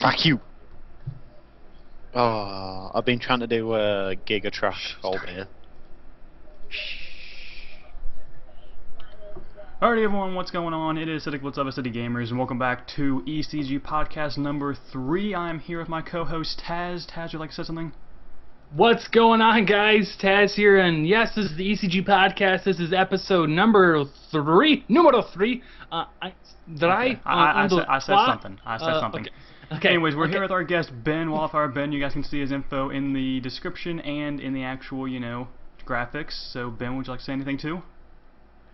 Fuck you. Oh, I've been trying to do Giga Trash all day. Alrighty everyone, what's going on? It is BliTzz, City Gamers, and welcome back to ECG Podcast number 3. I'm here with my co-host Taz. Taz, would you like to say something? What's going on, guys? Taz here, and yes, this is the ECG Podcast. This is episode number 3. Numero 3. I said something. Okay. Anyways, we're here with our guest, Ben, WildfireBen. You guys can see his info in the description and in the actual, graphics. So, Ben, would you like to say anything too?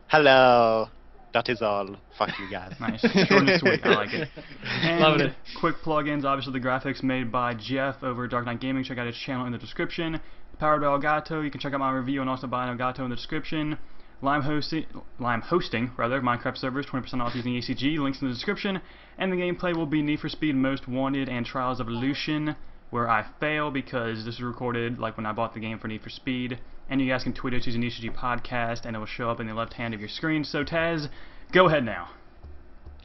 Hello. That is all. Fuck you guys. Nice. Short and sweet. I like it. And Loving it. Quick plugins. Obviously, the graphics made by Jeff over at Dark Knight Gaming. Check out his channel in the description. Powered by Elgato. You can check out my review and also buy an Elgato in the description. Lime hosting, Minecraft servers, 20% off using ECG. Links in the description. And the gameplay will be Need for Speed Most Wanted and Trials of Evolution, where I fail because this is recorded like when I bought the game for Need for Speed. And you guys can tweet it using ECG Podcast, and it will show up in the left hand of your screen. So, Taz, go ahead now.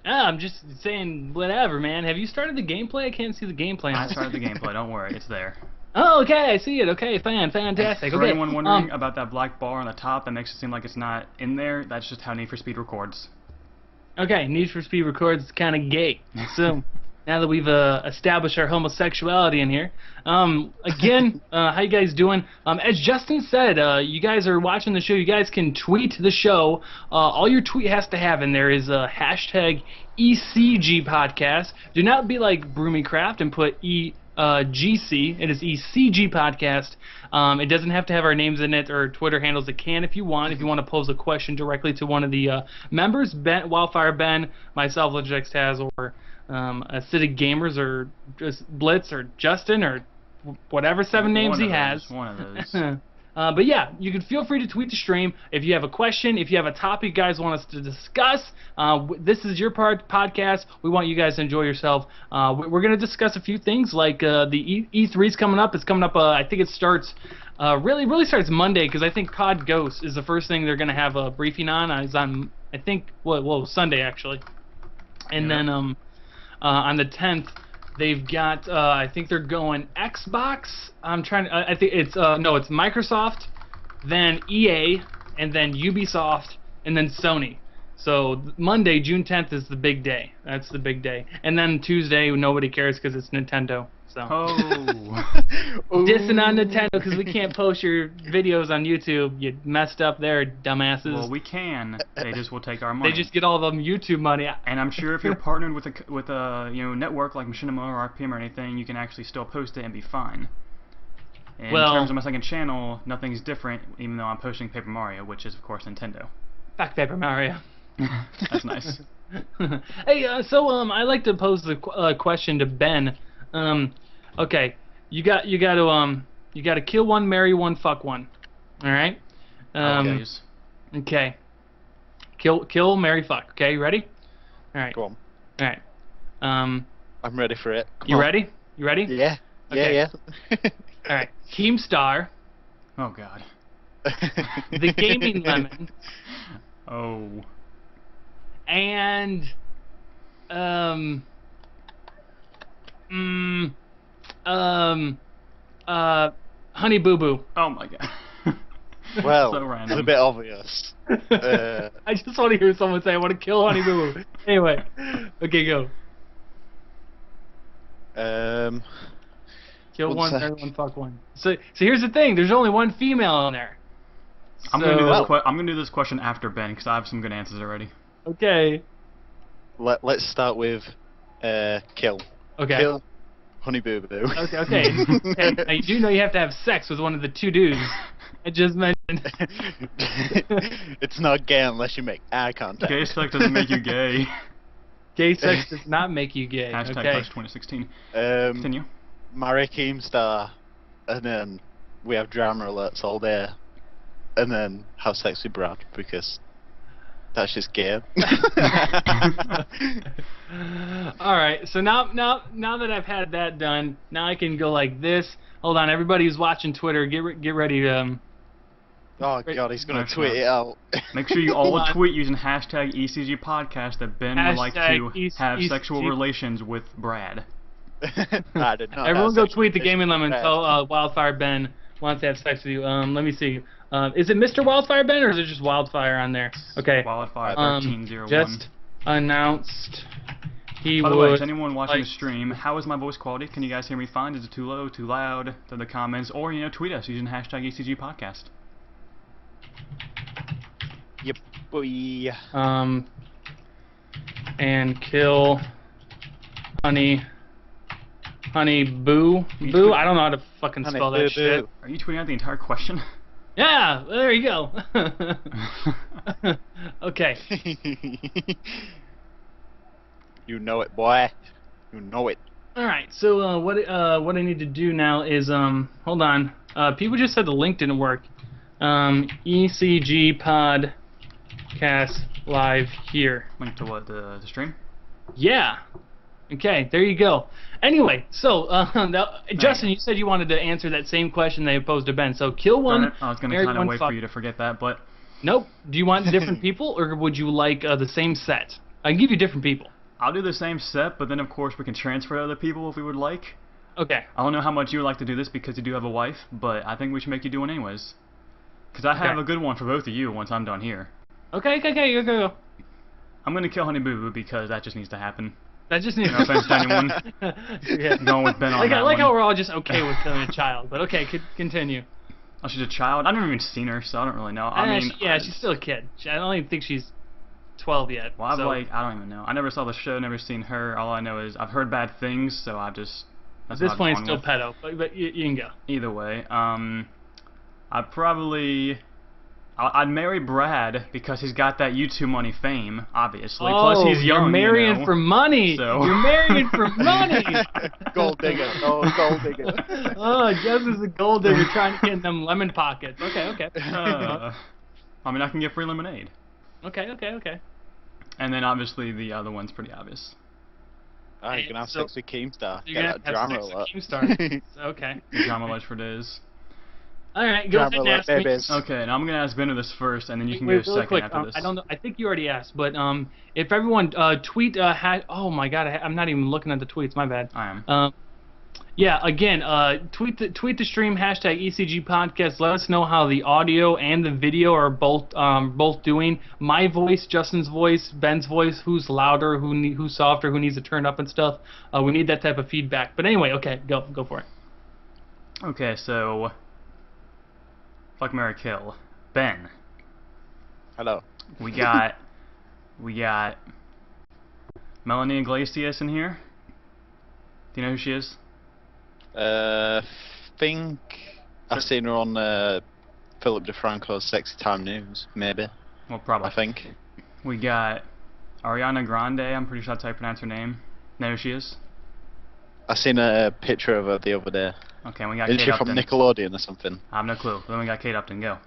I'm just saying whatever, man. Have you started the gameplay? I can't see the gameplay. I started the gameplay. Don't worry, it's there. Oh, okay, I see it. Okay, fantastic. For Okay. anyone wondering about that black bar on the top that makes it seem like it's not in there, that's just how Need for Speed records. Okay, Need for Speed records is kind of gay. So, now that we've established our homosexuality in here, again, how you guys doing? As Justin said, you guys are watching the show. You guys can tweet the show. All your tweet has to have in there is hashtag ECG Podcast. Do not be like Broomycraft and put GC. It is ECG Podcast. It doesn't have to have our names in it or Twitter handles. It can if you want. If you want to pose a question directly to one of the members, Ben, WildfireBen, myself, BliTzz, Taz, or Acidic Gamers, or just BliTzz, or Justin, or whatever seven names he has. One of those. But yeah, you can feel free to tweet the stream if you have a question, if you have a topic you guys want us to discuss. This is your podcast. We want you guys to enjoy yourself. We're going to discuss a few things like the E3 is coming up. It's coming up. I think it starts really starts Monday, because I think COD Ghost is the first thing they're going to have a briefing on. It's on, I think, Sunday actually, and then on the 10th. They've got, I think they're going Xbox. I think it's, no, it's Microsoft, then EA, and then Ubisoft, and then Sony. So Monday, June 10th is the big day. That's the big day. And then Tuesday, nobody cares because it's Nintendo. So. Dissing on Nintendo because we can't post your videos on YouTube. You messed up there, dumbasses. Well, we can. They just will take our money. They just get all the YouTube money. And I'm sure if you're partnered with a network like Machinima or RPM or anything, you can actually still post it and be fine. In terms of my second channel, nothing's different, even though I'm posting Paper Mario, which is of course Nintendo. Fuck Paper Mario. That's nice. Hey, I like to pose the question to Ben. Okay, you got to kill one, marry one, fuck one. All right. Okay. Kill, marry, fuck. Okay, you ready? All right. Go on. All right. I'm ready for it. You ready? You ready? Yeah. Okay. Yeah. All right. Keemstar. Oh God. The Gaming Lemon. Oh. And Honey Boo Boo. Oh my God. Well, so it's a bit obvious. I just want to hear someone say, I want to kill Honey Boo Boo. Anyway. Okay, go. Kill one, marry one, fuck one. So here's the thing. There's only one female in there. I'm gonna do this question after Ben, because I have some good answers already. Okay. Let's start with kill. Okay. Kill Honey Boo Boo. Okay. And now you do know you have to have sex with one of the two dudes I just mentioned. It's not gay unless you make eye contact. Gay sex doesn't make you gay. Gay sex does not make you gay. Hashtag okay. Push 2016. Continue. Marry Keemstar, and then we have drama alerts all day, and then have sex with Brad, because that's just gay. Alright, so now that I've had that done, now I can go like this. Hold on, everybody who's watching Twitter, get ready to Oh god, he's gonna tweet it out. Make sure you all tweet using hashtag ECG Podcast that Ben would like to have sexual relations with Brad. I did not. Everyone go That's tweet the actually Gaming Lemon. bad. Tell WildfireBen wants to have sex with you. Let me see. Is it Mr. WildfireBen or is it just Wildfire on there? Okay. WildfireBen1301. Just announced he By the would. way, to anyone watching like- the stream, how is my voice quality? Can you guys hear me fine? Is it too low, too loud? To the comments, or tweet us using hashtag ECG podcast. Yep, boy. And kill Honey Boo. Boo? I don't know how to fucking Honey spell Boo that shit. Boo. Are you tweeting out the entire question? Yeah, there you go. Okay. You know it, boy. You know it. All right. So what I need to do now is hold on. People just said the link didn't work. ECG podcast live here. Link to what? The stream? Yeah. Okay, there you go. Anyway, so now, Justin, you said you wanted to answer that same question they posed to Ben. So kill one. Darn it, I was going to marry kind of one, wait fuck. for you to forget that, but Nope. Do you want different people, or would you like the same set? I can give you different people. I'll do the same set, but then of course we can transfer to other people if we would like. Okay. I don't know how much you would like to do this because you do have a wife, but I think we should make you do one anyways. Because I have Okay. a good one for both of you once I'm done here. Okay. Go. I'm going to kill Honey Boo Boo because that just needs to happen. That just needs. No offense to anyone. Yeah. Going with Ben on I that like one. how we're all just okay with killing a child, but okay, continue. Oh, she's a child? I've never even seen her, so I don't really know. I mean, she's still a kid. I don't even think she's 12 yet. Well, so. I don't even know. I never saw the show, never seen her. All I know is I've heard bad things, so I just... At that's this what I've point, it's gone still with. pedo, but you can go. Either way, I'd marry Brad because he's got that YouTube money fame, obviously. Plus, he's young. You're marrying you know? for money. So- You're marrying for money. Gold digger. Oh, gold digger. Oh, Justin's a gold digger trying to get in them lemon pockets. Okay. I mean, I can get free lemonade. Okay. And then, obviously, the other one's pretty obvious. Ah, you can have sex with Keemstar. You're Get gonna that have drama sex alert. with Keemstar. Okay. Drama Lunch for days. All right, go ahead Drama and alert, ask me. babies. Okay, now I'm going to ask Bender this first, and then you can Wait, go really second quick. after this. I don't know. I think you already asked, but if everyone tweet oh my God, I'm not even looking at the tweets. My bad. I am. Yeah, again, tweet the stream hashtag ECG podcast. Let us know how the audio and the video are both doing. My voice, Justin's voice, Ben's voice, who's louder, who's softer, who needs to turn up and stuff. We need that type of feedback. But anyway, okay, go for it. Okay, so... Fuck, marry, kill. Ben. Hello. We got Melanie Iglesias in here. Do you know who she is? Think I've seen her on Philip DeFranco's Sexy Time News, maybe. Well, probably. I think. We got Ariana Grande. I'm pretty sure that's how you pronounce her name. Know who she is? I seen a picture of her the other day. Okay, we got Is Kate she Upton. from Nickelodeon or something? I have no clue. Then we got Kate Upton. Go.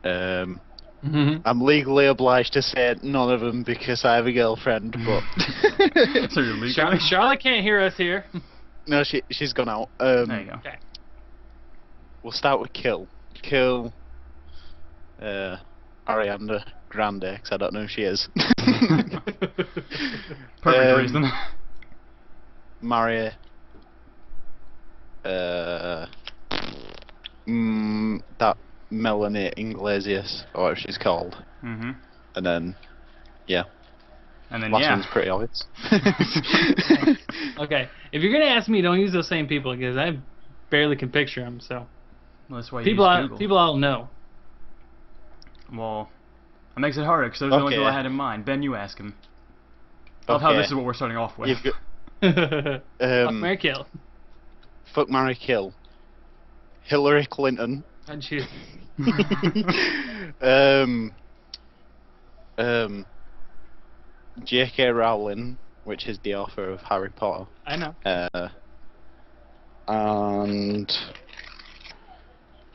I'm legally obliged to say none of them because I have a girlfriend, but So you're legally? Charlotte can't hear us here. no, she's gone out. There you go. Okay. We'll start with Kill. Ariana Grande, because I don't know who she is. Perfect reason. Marry that Melanie Iglesias, or whatever she's called. Mm-hmm. And then, yeah. And then, Last yeah. one's pretty obvious. Okay. If you're gonna ask me, don't use those same people because I barely can picture them. So Well, that's why you people use I Google. people I'll know. Well, that makes it harder because those are the ones Okay. that I had in mind. Ben, you ask him. I love how Okay. this is what we're starting off with. You've got Fuck, marry, kill. Fuck, marry, kill. Hillary Clinton. I'd choose. J.K. Rowling, which is the author of Harry Potter. I know.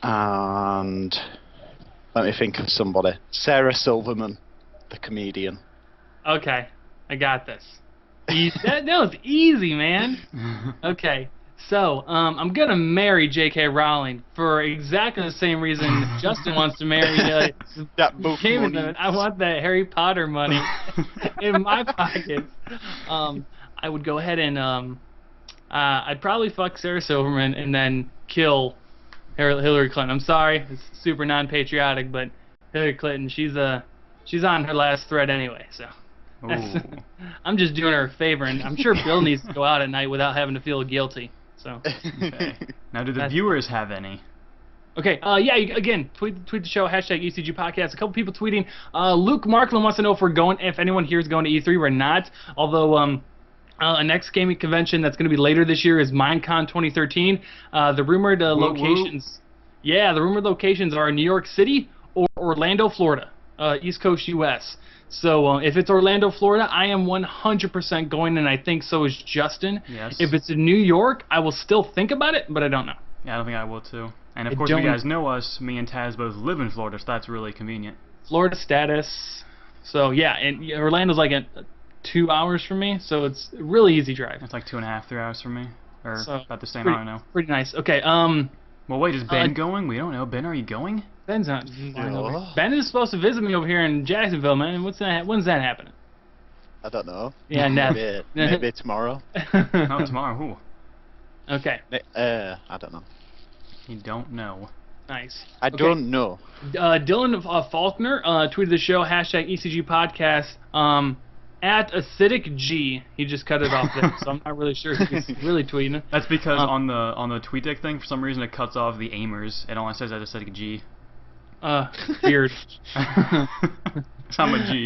And let me think of somebody. Sarah Silverman, the comedian. Okay, I got this. That was easy, man. Okay, So, I'm gonna marry J.K. Rowling for exactly the same reason Justin wants to marry That book Game money. Limit. I want that Harry Potter money in my pockets. I would go ahead and I'd probably fuck Sarah Silverman and then kill Hillary Clinton. I'm sorry, it's super non-patriotic, but Hillary Clinton, she's on her last thread anyway, so. I'm just doing her a favor, and I'm sure Bill needs to go out at night without having to feel guilty. So. Okay. Now, do the viewers have any? Okay, again, tweet the show, hashtag ECG Podcast. A couple people tweeting. Luke Markland wants to know if anyone here is going to E3. We're not, although a next gaming convention that's going to be later this year is Minecon 2013. The rumored locations, the rumored locations are New York City or Orlando, Florida, East Coast U.S. So if it's Orlando, Florida, I am 100% going, and I think so is Justin. Yes. If it's in New York, I will still think about it, but I don't know. Yeah, I don't think I will too. And of course, you guys know us. Me and Taz both live in Florida, so that's really convenient. Florida status. So yeah, and Orlando's like 2 hours from me, so it's a really easy drive. It's like 2.5, 3 hours from me, or so about the same. I don't know. Pretty nice. Okay. Well, wait, is Ben going? We don't know. Ben, are you going? Ben's not. Ben is supposed to visit me over here in Jacksonville, man. When's that happening? I don't know. Yeah, never. Maybe tomorrow. No, tomorrow. Who? Okay. I don't know. You don't know. Nice. I don't know. Dylan Faulkner tweeted the show, hashtag ECG Podcast, at Acidic G. He just cut it off there, so I'm not really sure if he's really tweeting it. That's because on the TweetDeck thing, for some reason, it cuts off the aimers. It only says at Acidic G. Weird. I'm a G.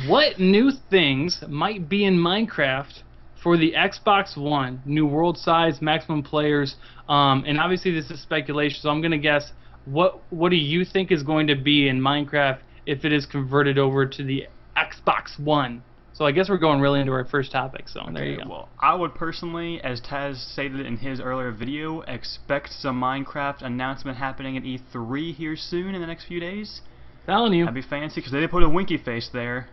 What new things might be in Minecraft for the Xbox One? New world size, maximum players, and obviously this is speculation, so I'm gonna guess. What do you think is going to be in Minecraft if it is converted over to the Xbox One? So I guess we're going really into our first topic, so there you go. Well, I would personally, as Taz stated in his earlier video, expect some Minecraft announcement happening at E3 here soon in the next few days. Telling you. That'd be fancy, because they did put a winky face there.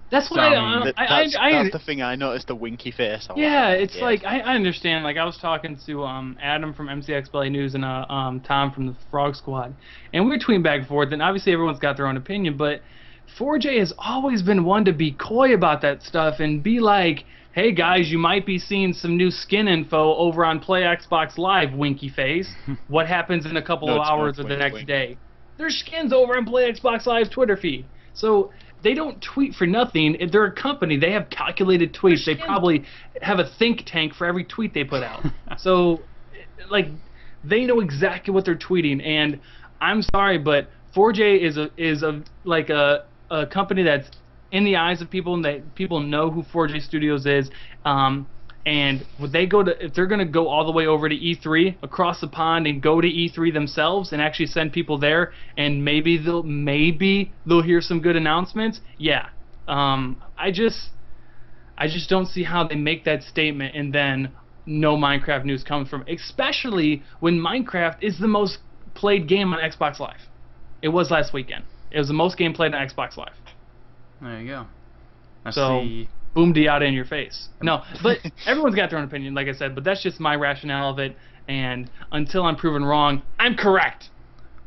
That's what that's the thing I noticed, the winky face. It's like, I understand. Like, I was talking to Adam from MCX Play News and Tom from the Frog Squad, and we were tweeting back and forth, and obviously everyone's got their own opinion, but 4J has always been one to be coy about that stuff and be like, hey guys, you might be seeing some new skin info over on Play Xbox Live, winky face. What happens in a couple of hours or the next day? There's skins over on Play Xbox Live's Twitter feed. So they don't tweet for nothing. They're a company. They have calculated tweets. They probably have a think tank for every tweet they put out. So, like, they know exactly what they're tweeting. And I'm sorry, but 4J is a company that's in the eyes of people, and that people know who 4J Studios is. And if they're going to go all the way over to E3 across the pond and go to E3 themselves and actually send people there, and maybe they'll hear some good announcements. Yeah, I just don't see how they make that statement and then no Minecraft news comes from, especially when Minecraft is the most played game on Xbox Live. It was last weekend. It was the most game played on Xbox Live. There you go. Boom diata in your face. No, but everyone's got their own opinion, like I said, but that's just my rationale of it, and until I'm proven wrong, I'm correct.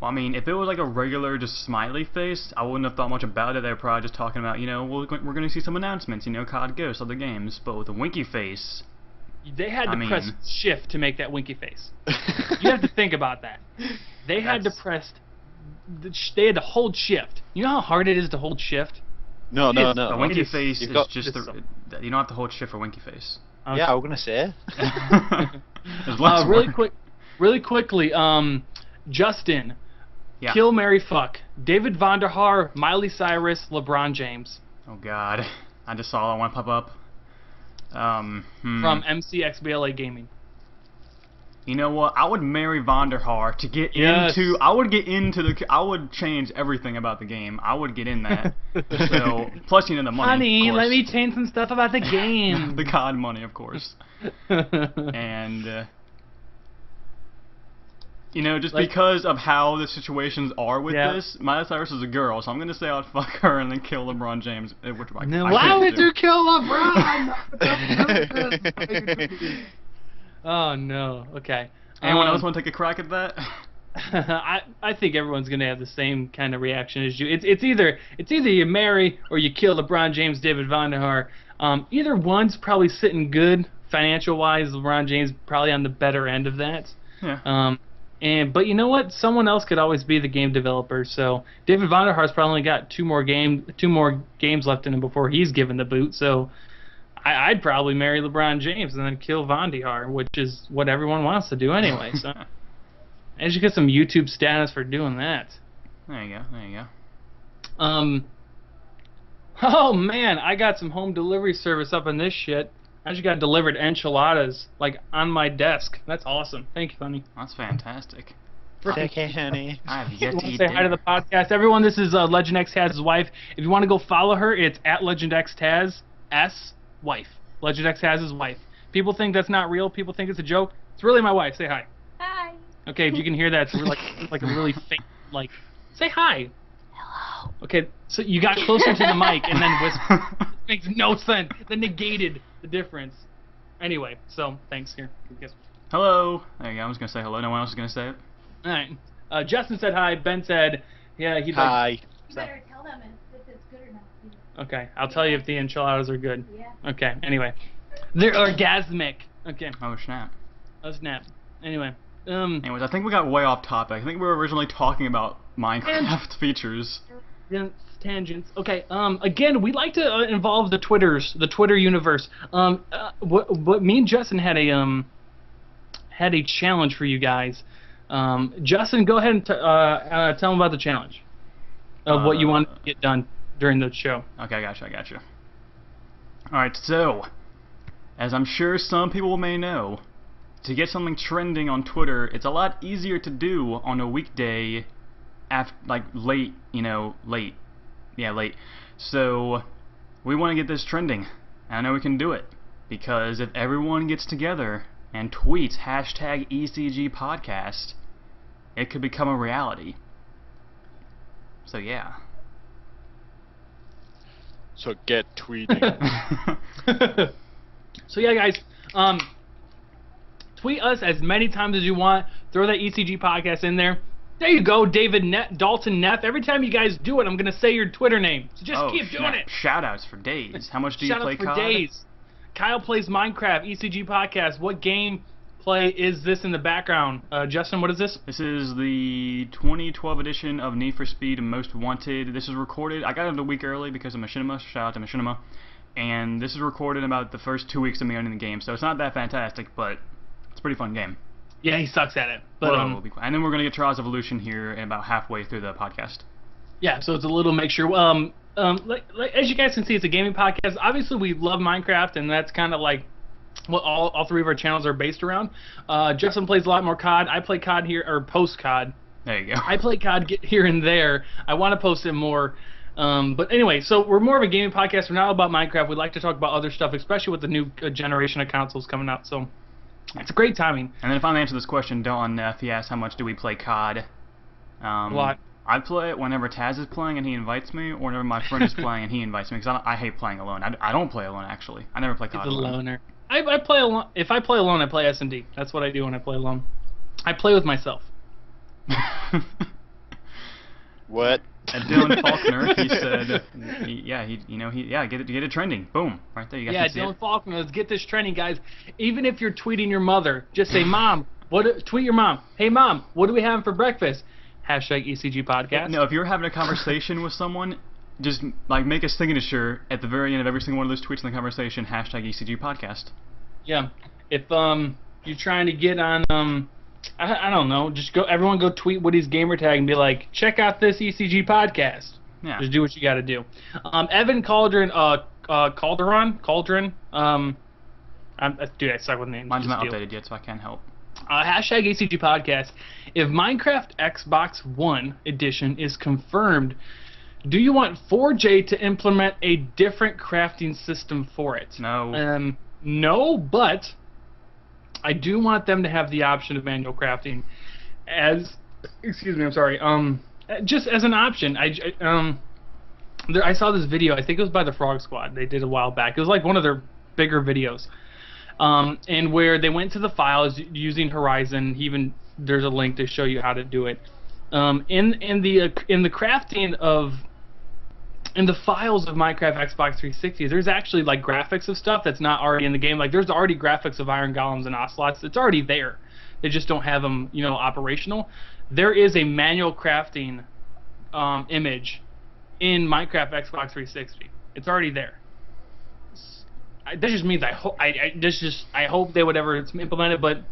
Well, I mean, if it was like a regular just smiley face, I wouldn't have thought much about it. They're probably just talking about, we're going to see some announcements, COD Ghost, other games, but with a winky face... They had to press shift to make that winky face. You have to think about that. They had to they had to hold shift. You know how hard it is to hold shift? No. A winky face is just you don't have to hold shift for winky face. Okay. Yeah, I was gonna say. Really quickly, Justin, yeah. Kill, Marry, Fuck, David Vonderhaar, Miley Cyrus, LeBron James. Oh God, I just saw that one pop up. From MCXBLA Gaming. You know what? I would marry Vonderhaar to get into. I would change everything about the game. I would get in that. So plus the money. Honey, let me change some stuff about the game. The COD money, of course. And just because of how the situations are with this, Miley Cyrus is a girl, so I'm gonna say I'd fuck her and then kill LeBron James. Why would you kill LeBron? Oh no. Okay. Anyone else want to take a crack at that? I think everyone's gonna have the same kind of reaction as you. It's either you marry or you kill LeBron James, David Vonderhaar. Either one's probably sitting good financial wise. LeBron James probably on the better end of that. Yeah. But you know what? Someone else could always be the game developer. So David Vonderhaar's probably only got two more games left in him before he's given the boot. So I'd probably marry LeBron James and then kill Vonderhaar, which is what everyone wants to do anyway. So I should get some YouTube status for doing that. There you go. Oh man, I got some home delivery service up in this shit. I just got delivered enchiladas, like, on my desk. That's awesome. Thank you, honey. That's fantastic. Okay, honey. I've yet to Say eat hi to the podcast. Everyone, this is Legend X Taz's wife. If you want to go follow her, it's at Legend X Taz S wife. Legend X Taz's wife. People think that's not real. People think it's a joke. It's really my wife. Say hi. Hi. Okay, if you can hear that, it's like a really faint, like, say hi. Hello. Okay, so you got closer to the mic and then whispered. Makes no sense. That negated the difference. Anyway, so thanks here. Hello. There you go. I was gonna say hello. No one else is gonna say it. All right. Justin said hi. Ben said, yeah, he'd like. Hi. You better tell them if it's good or not. Okay, I'll tell you if the enchiladas are good. Yeah. Okay. Anyway, they're orgasmic. Okay. Oh snap. Oh snap. Anyway. Anyways, I think we got way off topic. I think we were originally talking about Minecraft features. Tangents. Okay. Again, we like to involve the Twitter universe. What me and Justin had a challenge for you guys. Justin, go ahead and tell them about the challenge of what you want to get done during the show. Okay, I got you. All right, so as I'm sure some people may know, to get something trending on Twitter, it's a lot easier to do on a weekday, late. Yeah, late. So we want to get this trending. I know we can do it because if everyone gets together and tweets hashtag ECG podcast, it could become a reality. So yeah. So get tweeting. So yeah, guys, tweet us as many times as you want. Throw that ECG podcast in there. There you go, Dalton Neff. Every time you guys do it, I'm going to say your Twitter name. So just keep doing it. Shoutouts for days. How much do you play COD? Shoutouts for days. Kyle plays Minecraft, ECG podcast. What game play is this in the background? Justin, what is this? This is the 2012 edition of Need for Speed Most Wanted. This is recorded. I got it a week early because of Machinima. Shout out to Machinima. And this is recorded about the first 2 weeks of me owning the game. So it's not that fantastic, but it's a pretty fun game. Yeah, he sucks at it. But we'll be and then we're gonna get Trials Evolution here in about halfway through the podcast. Yeah, so it's a little mixture. Like as you guys can see, it's a gaming podcast. Obviously, we love Minecraft, and that's kind of like what all three of our channels are based around. Justin plays a lot more COD. I play COD here, or post COD. There you go. I play COD here and there. I want to post it more. But anyway, so we're more of a gaming podcast. We're not all about Minecraft. We like to talk about other stuff, especially with the new generation of consoles coming out. So it's great timing. And then if I answer this question, Don Neff, he asked how much do we play COD. A lot. I play it whenever Taz is playing and he invites me, or whenever my friend is playing and he invites me, because I hate playing alone. I don't play alone, actually. I never play COD He's a alone. loner. I play alone. If I play alone, I play S&D. That's what I do when I play alone. I play with myself. What? And Dylan Faulkner, he said, get it trending. Boom, right there. You guys can see Dylan it. Faulkner, let's get this trending, guys. Even if you're tweeting your mother, just say, "Mom, tweet your mom. Hey, Mom, what do we have for breakfast?" Hashtag ECG podcast. No, if you're having a conversation with someone, just like make a signature at the very end of every single one of those tweets in the conversation. Hashtag ECG podcast. Yeah. If you're trying to get on I don't know, just everyone go tweet Woody's gamer tag and be like, check out this ECG podcast. Yeah. Just do what you got to do. Evan Cauldron, dude, I suck with names. Mine's Just not deal. updated yet, so I can't help. Hashtag ECG podcast. If Minecraft Xbox One edition is confirmed, do you want 4J to implement a different crafting system for it? No. No, but I do want them to have the option of manual crafting just as an option. I saw this video, I think it was by the Frog Squad, they did a while back. It was like one of their bigger videos. and where they went to the files using Horizon. There's a link to show you how to do it. In the crafting of in the files of Minecraft Xbox 360, there's actually like graphics of stuff that's not already in the game. Like there's already graphics of iron golems and ocelots. It's already there. They just don't have them, operational. There is a manual crafting image in Minecraft Xbox 360. It's already there. That just means I hope they would ever implement it. But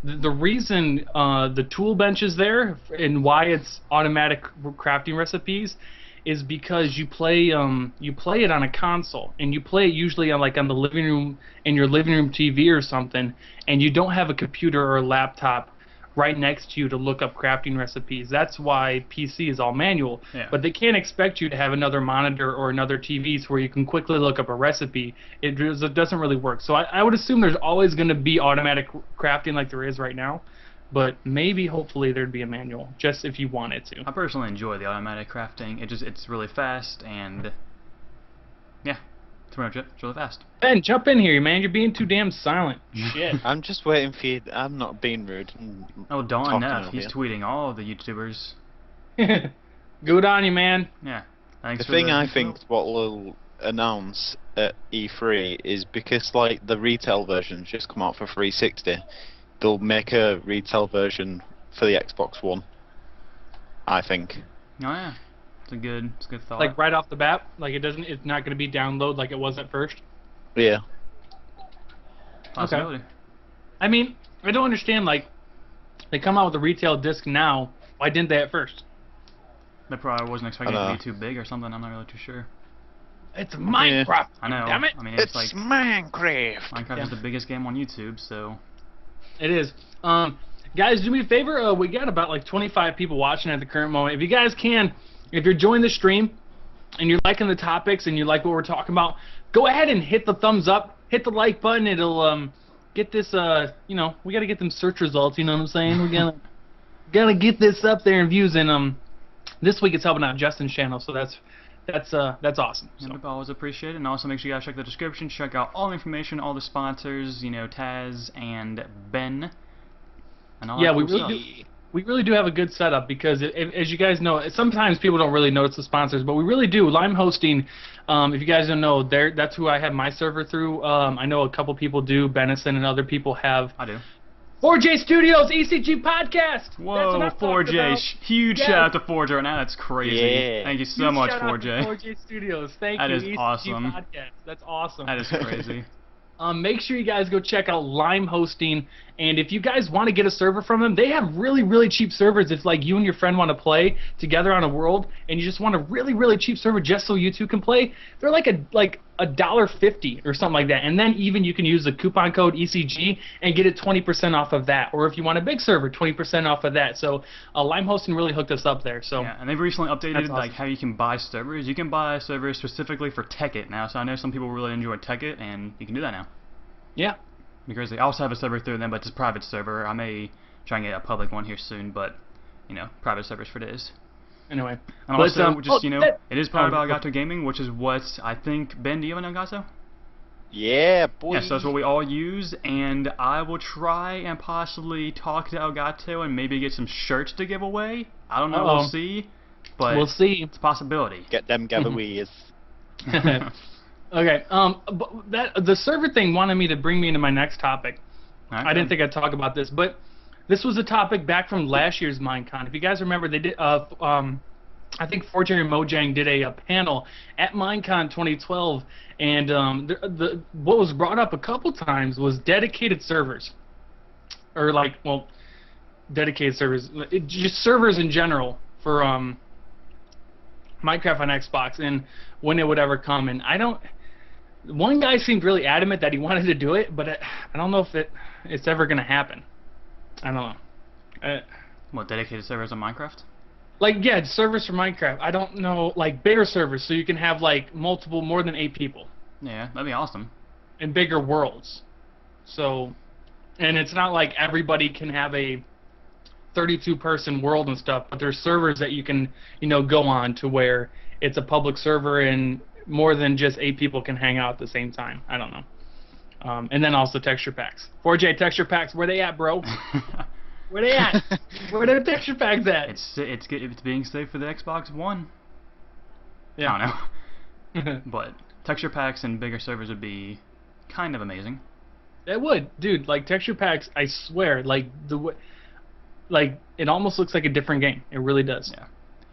the reason the tool bench is there and why it's automatic crafting recipes is because you play it on a console, and you play it usually on the living room, in your living room TV or something, and you don't have a computer or a laptop right next to you to look up crafting recipes. That's why PC is all manual. Yeah. But they can't expect you to have another monitor or another TV where you can quickly look up a recipe. It doesn't really work. So I would assume there's always going to be automatic crafting like there is right now. But maybe, hopefully, there'd be a manual, just if you wanted to. I personally enjoy the automatic crafting. It's really fast, and yeah, that's pretty much it. It's really fast. Ben, jump in here, man. You're being too damn silent. Shit. I'm just waiting for you. I'm not being rude. Oh, Don Talking Neff, over he's you. tweeting all the YouTubers. Good on you, man. Yeah. Thanks The for thing I think what will announce at E3 is because like the retail version's just come out for 360, they'll make a retail version for the Xbox One. I think. Oh yeah, it's a good thought. Like right off the bat, like it's not going to be download like it was at first. Yeah. Possibility. I mean, I don't understand. Like, they come out with a retail disc now. Why didn't they at first? They probably wasn't expecting it to be too big or something. I'm not really too sure. It's Minecraft. I know. Damn it. I mean, it's like Minecraft. Minecraft is the biggest game on YouTube, so. It is. Guys, do me a favor. We got about like 25 people watching at the current moment. If you guys can, if you're enjoying the stream and you're liking the topics and you like what we're talking about, go ahead and hit the thumbs up, hit the like button. It'll get this. We got to get them search results. You know what I'm saying? We're gotta get this up there in views. And this week it's helping out Justin's channel, so that's awesome. So. Yep, always appreciate it. And also make sure you guys check the description, check out all the information, all the sponsors, Taz and Ben, and all that cool stuff. We really do have a good setup because, as you guys know, sometimes people don't really notice the sponsors, but we really do. Lime Hosting, if you guys don't know, that's who I have my server through. I know a couple people do, Benison and other people have. I do. 4J Studios ECG Podcast. Whoa, 4J! Huge shout out to 4J right now. That's crazy. Yeah. Thank you so much, 4J. 4J Studios. Thank that you. Is ECG awesome. Podcast. That's awesome. That is crazy. Make sure you guys go check out Lime Hosting, and if you guys want to get a server from them, they have really, really cheap servers. If like you and your friend want to play together on a world, and you just want a really, really cheap server just so you two can play, they're like $1.50 or something like that. And then even you can use the coupon code ECG and get it 20% off of that. Or if you want a big server, 20% off of that. So Lime Hosting really hooked us up there. So yeah, and they've recently updated awesome. like how you can buy servers. You can buy servers specifically for Tekkit now. So I know some people really enjoy Tekkit, and you can do that now. Yeah. Because they also have a server through them, but it's a private server. I may try and get a public one here soon, but private servers for this. Anyway. And also, it is powered by Elgato Gaming, which is what I think. Ben, do you have an Elgato? Yeah, boy. Yes, that's what we all use, and I will try and possibly talk to Elgato and maybe get some shirts to give away. I don't know, we'll see. But we'll see. It's a possibility. Get them giveaways. Okay, but the server thing wanted me to bring me into my next topic. Okay. I didn't think I'd talk about this, but this was a topic back from last year's Minecon. If you guys remember, they did. I think 4J and Mojang did a panel at Minecon 2012, and what was brought up a couple times was dedicated servers, or dedicated servers, just servers in general for Minecraft on Xbox, and when it would ever come. And one guy seemed really adamant that he wanted to do it, but I don't know if it's ever going to happen. I don't know. What, dedicated servers on Minecraft? Yeah, servers for Minecraft. I don't know, bigger servers, so you can have more than 8 people. Yeah, that'd be awesome. And bigger worlds. So, and it's not like everybody can have a 32-person world and stuff, but there's servers that you can, go on to where it's a public server and more than just 8 people can hang out at the same time. I don't know. And then also texture packs. 4J texture packs, where they at, bro? Where they at? Where the texture packs at? It's being saved for the Xbox One. Yeah. I don't know. But texture packs and bigger servers would be kind of amazing. It would, dude. Like texture packs, I swear, like it almost looks like a different game. It really does. Yeah.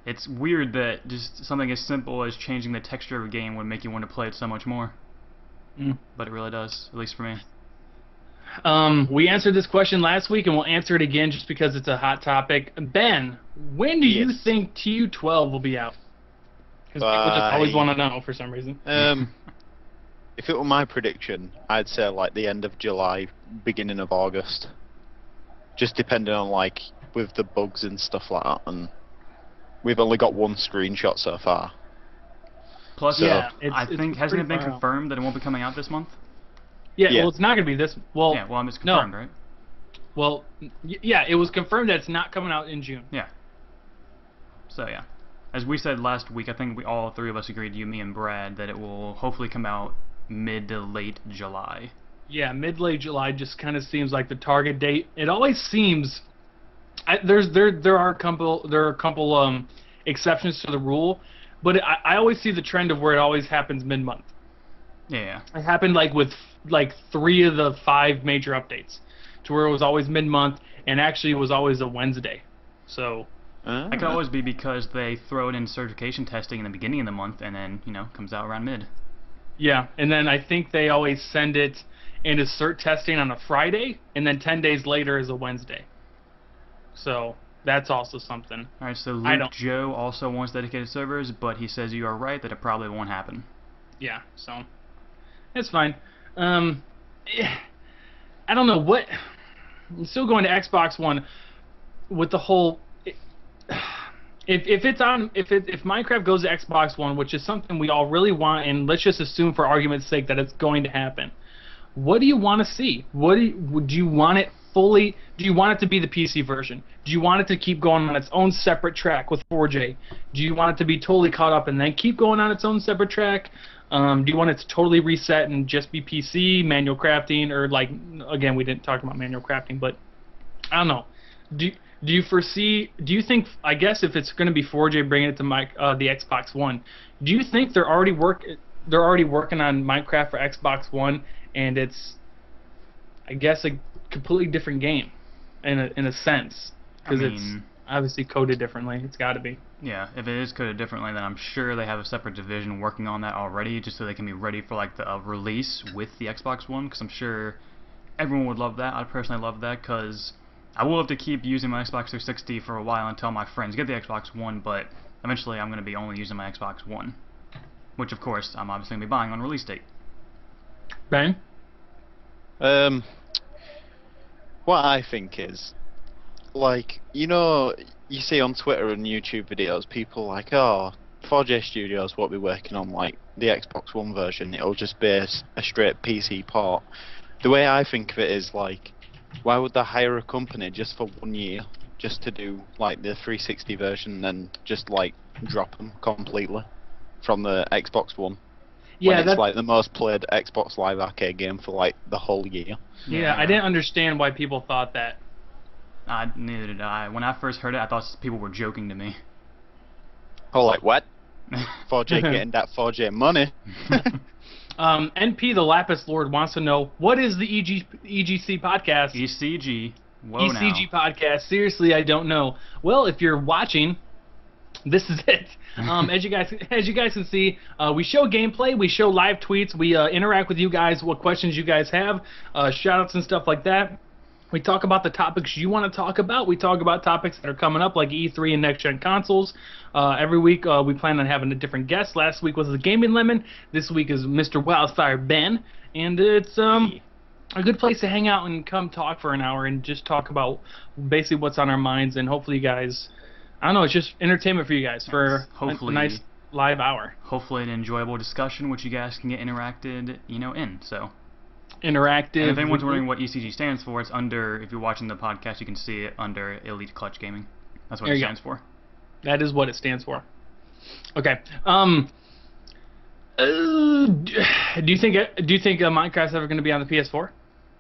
It's weird that just something as simple as changing the texture of a game would make you want to play it so much more. But it really does, at least for me. We answered this question last week, and we'll answer it again just because it's a hot topic. Ben, when do you think TU12 will be out? Because people just always want to know for some reason. If it were my prediction, I'd say like the end of July, beginning of August. Just depending on like with the bugs and stuff like that, and we've only got one screenshot so far. Plus, Yeah, I think hasn't it been far out. confirmed that it won't be coming out this month? Yeah, Yeah. well, it's not going to be this. Well, Yeah, well, it's confirmed, no. right? Well, yeah, it was confirmed that it's not coming out in June. Yeah. So yeah, as we said last week, I think we all three of us agreed, you, me, and Brad, that it will hopefully come out mid to late July. Yeah, mid-late July just kind of seems like the target date. It always seems there are a couple exceptions to the rule, but I always see the trend of where it always happens mid-month. Yeah. It happened like with like 3 of the 5 major updates, to where it was always mid-month, and actually it was always a Wednesday. So That could always be because they throw it in certification testing in the beginning of the month, and then comes out around mid. yeah, and then I think they always send it into cert testing on a Friday, and then 10 days later is a Wednesday. So that's also something. All right, so I Luke don't- Joe also wants dedicated servers, but he says you are right that it probably won't happen. Yeah, so it's fine. I don't know what. I'm still going to Xbox One with the whole. If Minecraft goes to Xbox One, which is something we all really want, and let's just assume for argument's sake that it's going to happen, what do you want to see? Do you want it fully? Do you want it to be the PC version? Do you want it to keep going on its own separate track with 4J? Do you want it to be totally caught up and then keep going on its own separate track? Do you want it to totally reset and just be PC, manual crafting, or like, again, we didn't talk about manual crafting, but I don't know. Do you foresee, do you think, I guess if it's going to be 4J bringing it to the Xbox One, do you think they're already working on Minecraft for Xbox One, and it's, I guess, a completely different game in a sense, because it's obviously coded differently. It's got to be. Yeah, if it is coded differently, then I'm sure they have a separate division working on that already, just so they can be ready for like the release with the Xbox One. Because I'm sure everyone would love that. I'd personally love that, because I will have to keep using my Xbox 360 for a while until my friends get the Xbox One. But eventually, I'm going to be only using my Xbox One, which of course I'm obviously going to be buying on release date. Ben? What I think is, like, you see on Twitter and YouTube videos, people like, oh, 4J Studios won't be working on, like, the Xbox One version, it'll just be a straight PC port. The way I think of it is, like, why would they hire a company just for 1 year, just to do, like, the 360 version, and then just, like, drop them completely from the Xbox One? Yeah, when it's like the most played Xbox Live Arcade game for like the whole year. Yeah, I didn't understand why people thought that. Neither did I. When I first heard it, I thought people were joking to me. Oh, like what? 4J getting that 4J money. NP the Lapis Lord wants to know, what is the EGC podcast? ECG. Whoa, ECG podcast. Seriously, I don't know. Well, if you're watching, this is it. As you guys can see, we show gameplay, we show live tweets, we interact with you guys, what questions you guys have, shoutouts and stuff like that. We talk about the topics you want to talk about. We talk about topics that are coming up, like E3 and next-gen consoles. Every week, we plan on having a different guest. Last week was the Gaming Lemon. This week is Mr. WildfireBen. And it's a good place to hang out and come talk for an hour and just talk about basically what's on our minds. And hopefully you guys, I don't know, it's just entertainment for you guys for a nice live hour. Hopefully an enjoyable discussion, which you guys can get interacted, in. So interactive. And if anyone's wondering what ECG stands for, it's under, if you're watching the podcast, you can see it under Elite Clutch Gaming. That's what it stands for. That is what it stands for. Okay. Do you think Minecraft's ever going to be on the PS4?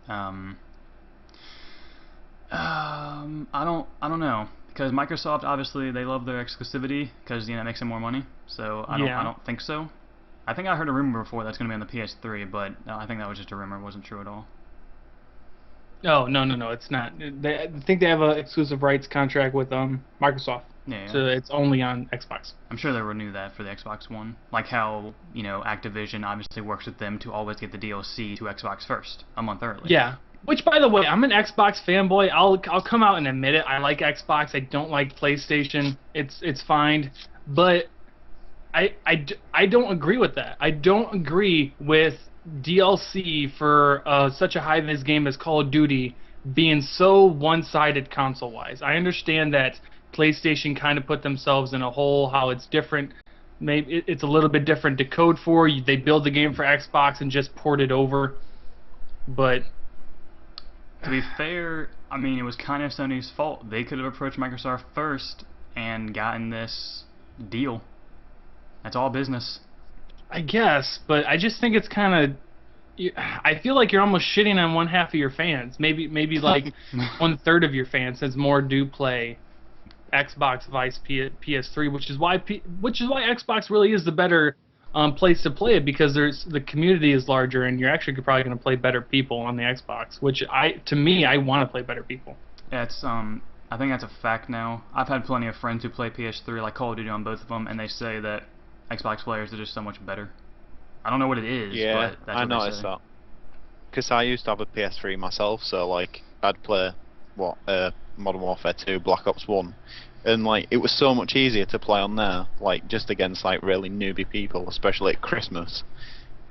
I don't know, because Microsoft obviously they love their exclusivity because it makes them more money. So I don't think so. I think I heard a rumor before that's going to be on the PS3, but I think that was just a rumor. It wasn't true at all. Oh no, it's not. I think they have an exclusive rights contract with Microsoft. Yeah. So it's only on Xbox. I'm sure they'll renew that for the Xbox One. Like how, Activision obviously works with them to always get the DLC to Xbox first, a month early. Yeah. Which, by the way, I'm an Xbox fanboy. I'll come out and admit it. I like Xbox. I don't like PlayStation. It's fine. But I don't agree with that. I don't agree with DLC for such a high-vis game as Call of Duty being so one-sided console-wise. I understand that PlayStation kind of put themselves in a hole, how it's different. Maybe it's a little bit different to code for. They build the game for Xbox and just port it over. But to be fair, I mean, it was kind of Sony's fault. They could have approached Microsoft first and gotten this deal. That's all business. I guess, but I just think it's kind of... I feel like you're almost shitting on one half of your fans. Maybe like 1/3 of your fans, since more do play Xbox Vice PS3, which is why Xbox really is the better place to play it, because the community is larger and you're actually probably going to play better people on the Xbox, which to me I want to play better people. Yeah, it's I think that's a fact now. I've had plenty of friends who play PS3, like Call of Duty on both of them, and they say that Xbox players are just so much better. I don't know what it is, but that's what I noticed they say. that. Because I used to have a PS3 myself, so like I'd play Modern Warfare 2, Black Ops 1, and like it was so much easier to play on there, like just against like really newbie people, especially at Christmas.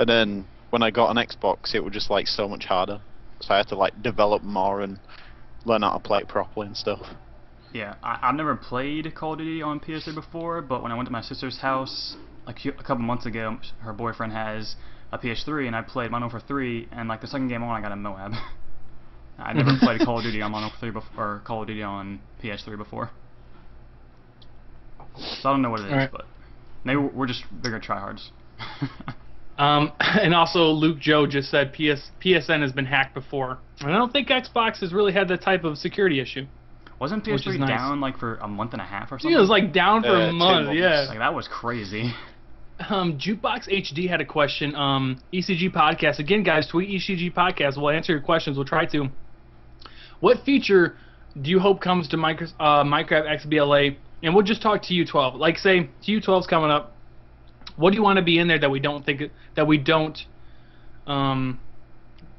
And then when I got an Xbox, it was just like so much harder, so I had to like develop more and learn how to play it properly and stuff. Yeah, I've never played Call of Duty on PS3 before, but when I went to my sister's house like a couple months ago, her boyfriend has a PS3, and I played Modern Warfare 3, and like the second game on, I got a Moab. I never played Call of Duty on Modern Warfare 3 or Call of Duty on PS3 before, so I don't know what it is, but maybe we're just bigger tryhards. And also Luke Joe just said PSN has been hacked before, and I don't think Xbox has really had that type of security issue. Wasn't PS3 down like for a month and a half or something? Yeah, it was like down for a month. Yeah, like that was crazy. Jukebox HD had a question. ECG Podcast. Again, guys, tweet ECG Podcast. We'll answer your questions. We'll try to. What feature do you hope comes to Minecraft XBLA? And we'll just talk TU12. Like, say, TU12's coming up. What do you want to be in there that we don't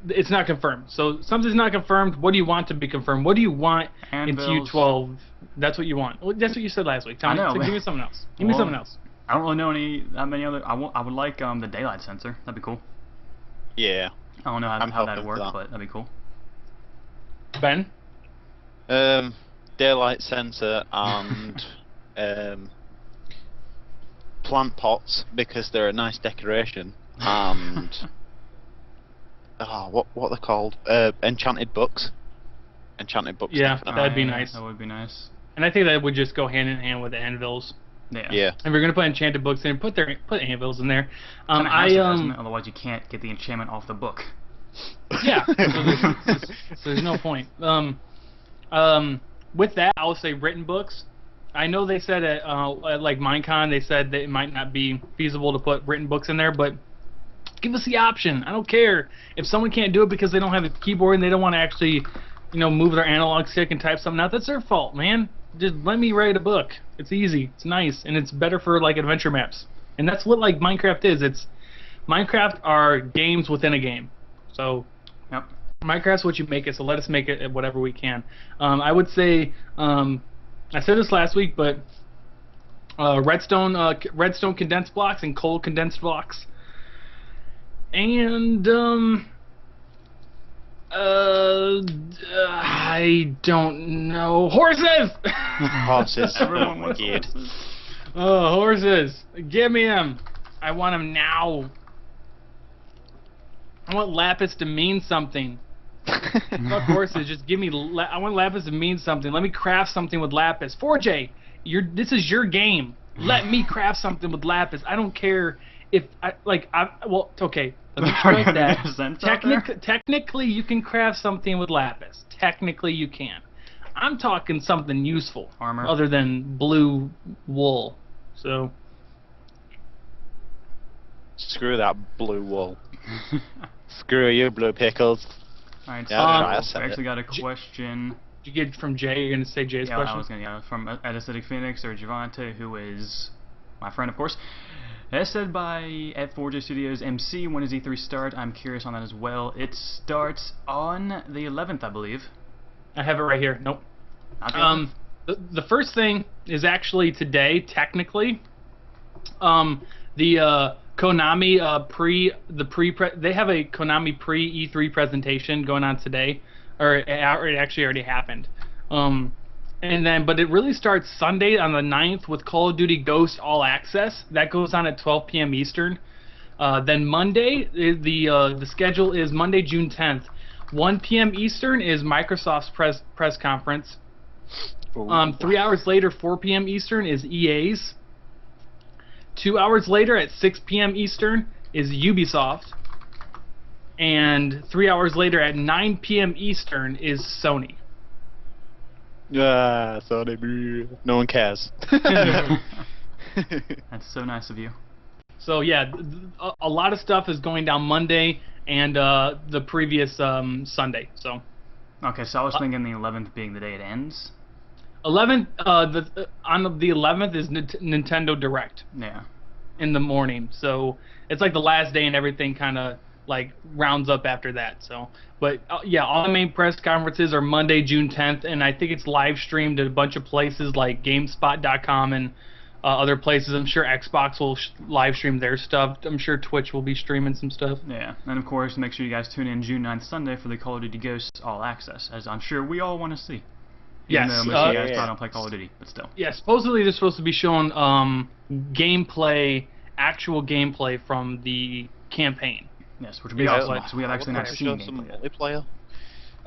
it's not confirmed. So something's not confirmed. What do you want to be confirmed? What do you want in TU12? That's what you want. Well, that's what you said last week. Tell me. So give me something else. Give me something else. I don't really know that many other. I would like the daylight sensor. That'd be cool. Yeah. I don't know how that'd work, but that'd be cool. Ben? Daylight sensor and plant pots, because they're a nice decoration, and what they're called? Enchanted books. Enchanted books. Yeah, that'd be nice. That would be nice. And I think that would just go hand in hand with the anvils. Yeah. If we're gonna put enchanted books in, put anvils in there. Otherwise you can't get the enchantment off the book. Yeah. So there's no point. With that, I would say written books. I know they said at like Minecon, they said that it might not be feasible to put written books in there, but give us the option. I don't care if someone can't do it because they don't have a keyboard and they don't want to actually, move their analog stick and type something out. That's their fault, man. Just let me write a book. It's easy. It's nice, and it's better for like adventure maps. And that's what like Minecraft is. Minecraft are games within a game. So yep. Minecraft's what you make it. So let us make it whatever we can. I would say I said this last week, but redstone condensed blocks and coal condensed blocks. And I don't know. Horses! Horses. Everyone wants horses. Oh, horses. Give me them. I want them now. I want lapis to mean something. Fuck horses. Just give me... I want lapis to mean something. Let me craft something with lapis. 4J, this is your game. Let me craft something with lapis. I don't care well, okay. Let me Are you correct gonna that. get a sense out there? Technically, you can craft something with lapis. Technically, you can. I'm talking something useful, Armor. other than blue wool. So, Screw that blue wool. Screw you, blue pickles. Alright, Yeah, so I we said it. actually got a question. did you get it from Jay? You're gonna say Jay's Yeah, question? I was gonna, from Aesthetic Phoenix or Javante, who is my friend, of course. As said by F4J Studios MC, when does E3 start? I'm curious on that as well. It starts on the 11th, I believe. I have it right here. Nope. Not the 11th? The first thing is actually today, technically. The Konami they have a Konami pre E3 presentation going on today, or it actually already happened. But it really starts Sunday on the 9th with Call of Duty Ghost All Access. That goes on at 12 p.m. Eastern. Then Monday, the schedule is Monday, June 10th. 1 p.m. Eastern is Microsoft's press conference. 3 hours later, 4 p.m. Eastern, is EA's. 2 hours later, at 6 p.m. Eastern, is Ubisoft. And 3 hours later, at 9 p.m. Eastern, is Sony. Sorry, no one cares. That's so nice of you. So yeah, a lot of stuff is going down Monday and the previous Sunday. So Okay, so I was thinking the 11th being the day it ends. 11th, on the 11th is Nintendo Direct Yeah. in the morning. So it's like the last day and everything kind of like rounds up after that. So, but yeah, all the main press conferences are Monday, June 10th, and I think it's live streamed at a bunch of places like GameSpot.com and other places. I'm sure Xbox will live stream their stuff. I'm sure Twitch will be streaming some stuff. Yeah, and of course, make sure you guys tune in June 9th Sunday for the Call of Duty Ghosts All Access, as I'm sure we all want to see. Yes. Even though most of you guys yeah. probably don't play Call of Duty, but still. Yeah, supposedly they're supposed to be showing gameplay, actual gameplay from the campaign. Yes, which would be Yeah, awesome, like- because we have actually not Show seen some gameplay yet. multiplayer.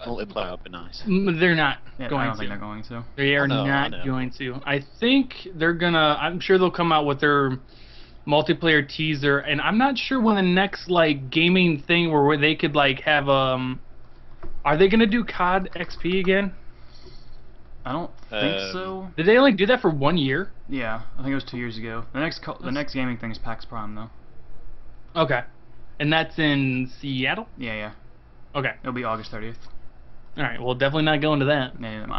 Multiplayer would be nice. They're not Yeah, going I don't to. think they're going to. They are I know. not going to. I think they're gonna. I'm sure they'll come out with their multiplayer teaser, and I'm not sure when the next like gaming thing where they could like have Are they gonna do COD XP again? I don't think so. Did they only do that for 1 year? Yeah, I think it was 2 years ago. The next gaming thing is PAX Prime, though. Okay, and that's in Seattle. Yeah, yeah. Okay, It'll be August 30th. all right. Well, definitely not going to that. Neither am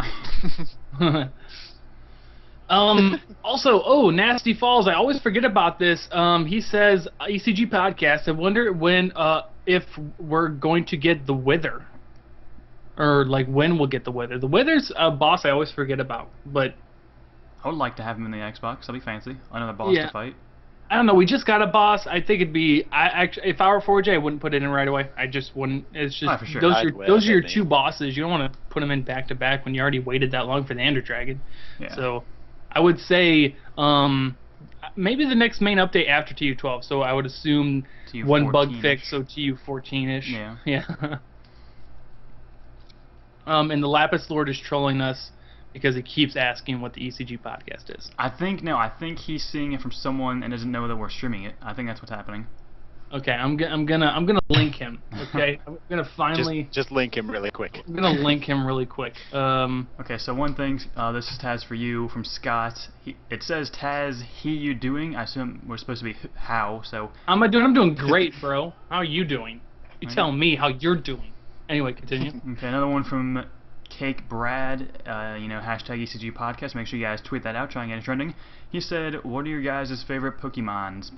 I. Also, Nasty Falls, I always forget about this. He says, ECG Podcast, I wonder when, if we're going to get the Wither. Or, like, when we'll get the Wither. The Wither's a boss I always forget about, but... I would like to have him in the Xbox. That'd be fancy. Another boss to fight. I don't know, we just got a boss. I think it'd be... if I were 4J, I wouldn't put it in right away. I just wouldn't... It's just... Oh, for sure. Those are your two bosses. You don't want to put them in back-to-back when you already waited that long for the Ender Dragon. Yeah. So... I would say maybe the next main update after TU12. So I would assume TU one bug 14-ish. fix, so TU14-ish. Yeah. Yeah. And the Lapis Lord is trolling us because he keeps asking what the ECG podcast is. I think he's seeing it from someone and doesn't know that we're streaming it. I think that's what's happening. Okay, I'm gonna link him. Okay, I'm gonna finally just link him really quick. I'm gonna link him really quick. Okay, so one thing, this is Taz for you from Scott. It says Taz, he, you doing? I assume we're supposed to be how, so... How am I doing? I'm doing great, bro. How are you doing? You tell me how you're doing. Anyway, continue. Okay, another one from Cake Brad, hashtag ECG podcast. Make sure you guys tweet that out, try and get it trending. He said, what are your guys' favorite Pokemon?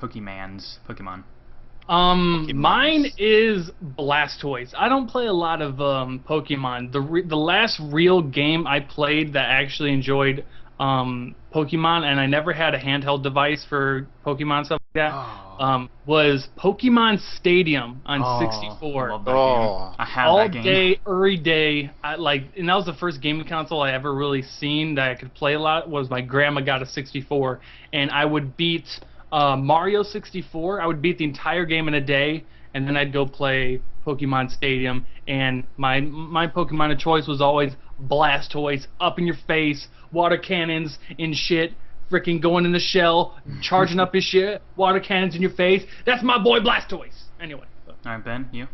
Mine is Blastoise. I don't play a lot of Pokemon. The last real game I played that I actually enjoyed Pokemon, and I never had a handheld device for Pokemon stuff like that, was Pokemon Stadium on 64. I love that game. I have All that game. day, every day. And that was the first gaming console I ever really seen that I could play a lot. Was my grandma got a 64, and I would beat Mario 64. I would beat the entire game in a day, and then I'd go play Pokemon Stadium. And my Pokemon of choice was always Blastoise, up in your face, water cannons and shit, freaking going in the shell, charging up his shit, water cannons in your face. That's my boy Blastoise. Anyway. All right, Ben, you?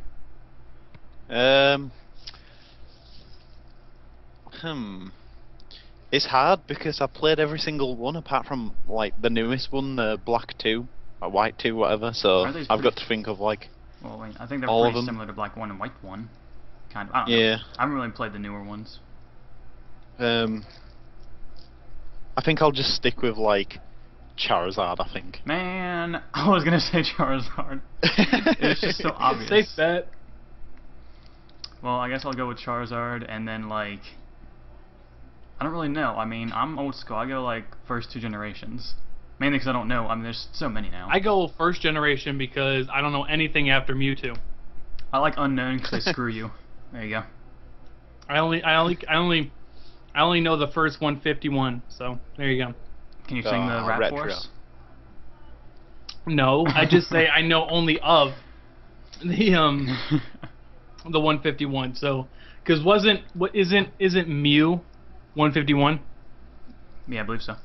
It's hard because I played every single one apart from like the newest one, the Black 2, or White 2, whatever. So I've got to think of like. Well, wait, I think they're all pretty of them. similar to Black 1 and White 1. Kind of. I don't know. Yeah. I haven't really played the newer ones. I think I'll just stick with like Charizard. I think. Man, I was gonna say Charizard. It's just so obvious. Safe bet. Well, I guess I'll go with Charizard, and then like, I don't really know. I mean, I'm old school. I go like first 2 generations, mainly because I don't know. I mean, there's so many now. I go first generation because I don't know anything after Mewtwo. I like unknown because they screw you. There you go. I only know the first 151. So there you go. Can you sing the rap retro. for us? No, I just say I know only of the 151. So, because isn't Mew 151? Yeah, I believe so.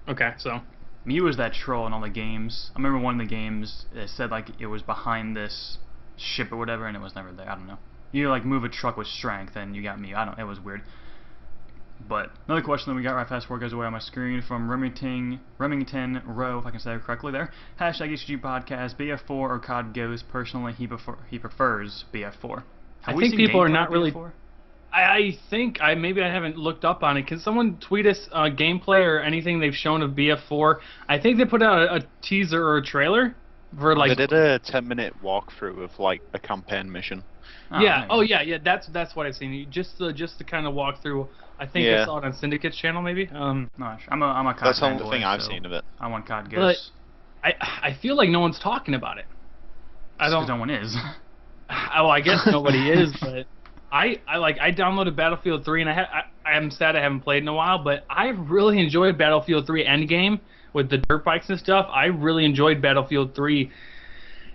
Okay, so Mew was that troll in all the games. I remember one of the games it said like it was behind this ship or whatever, and it was never there. I don't know. You like move a truck with strength, and you got Mew. I don't. It was weird. But another question that we got right fast before it goes away on my screen from Remington Rowe, if I can say it correctly there. Hashtag HG Podcast, BF4 or COD Ghost. Personally, he prefers BF4. I think people are not really. I think maybe I haven't looked up on it. Can someone tweet us gameplay or anything they've shown of BF4? I think they put out a teaser or a trailer for like. They did a 10-minute walkthrough of like a campaign mission. Oh, yeah. nice. Oh yeah. That's what I've seen. Just the kind of walkthrough. I think I saw it on Syndicate's channel maybe. No, I'm a COD That's the fanboy, only thing I've so seen of it. I want COD But Ghost. I feel like no one's talking about it. I don't. No one is. Oh, I guess nobody is, but I downloaded Battlefield 3 and I'm sad I haven't played in a while, but I really enjoyed Battlefield 3 Endgame with the dirt bikes and stuff. I really enjoyed Battlefield 3,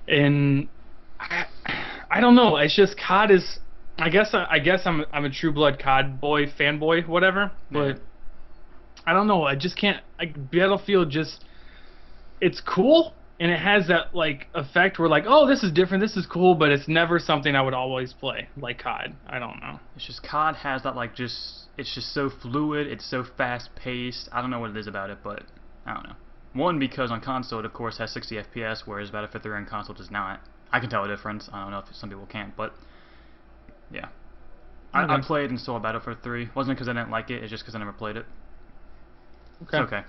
and I don't know. It's just COD is. I guess I'm a true blood COD boy, fanboy, whatever. But I don't know. I just can't. Battlefield just. It's cool. And it has that like effect where like, oh, this is different, this is cool, but it's never something I would always play like COD. I don't know. It's just COD has that like it's just so fluid, it's so fast paced. I don't know what it is about it, but I don't know. One, because on console it of course has 60 FPS, whereas Battlefield 3 on console does not. I can tell a difference. I don't know if some people can't, but yeah. Okay. I played and saw Battlefield 3. Wasn't because I didn't like it, it's just because I never played it. Okay. It's okay.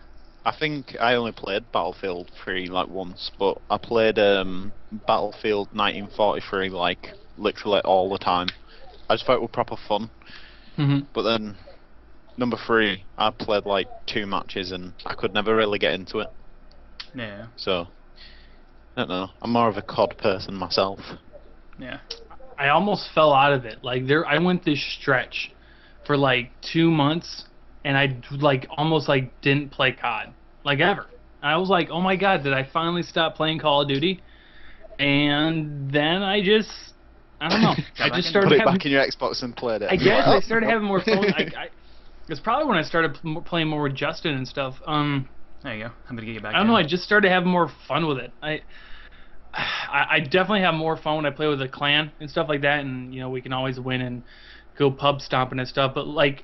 I think I only played Battlefield 3 like once, but I played Battlefield 1943 like literally all the time. I just thought it was proper fun. But then number 3, I played like 2 matches and I could never really get into it. Yeah. So I don't know. I'm more of a COD person myself. Yeah. I almost fell out of it. Like I went this stretch for like 2 months. And I like almost like didn't play COD like ever. I was like, oh my god, did I finally stop playing Call of Duty? And then I don't know. I just started put it back in your Xbox and played it. I guess I started having more fun. It's probably when I started playing more with Justin and stuff. There you go. I'm gonna get you back. I don't know. I just started having more fun with it. I definitely have more fun when I play with a clan and stuff like that, and you know we can always win and go pub stomping and stuff. But like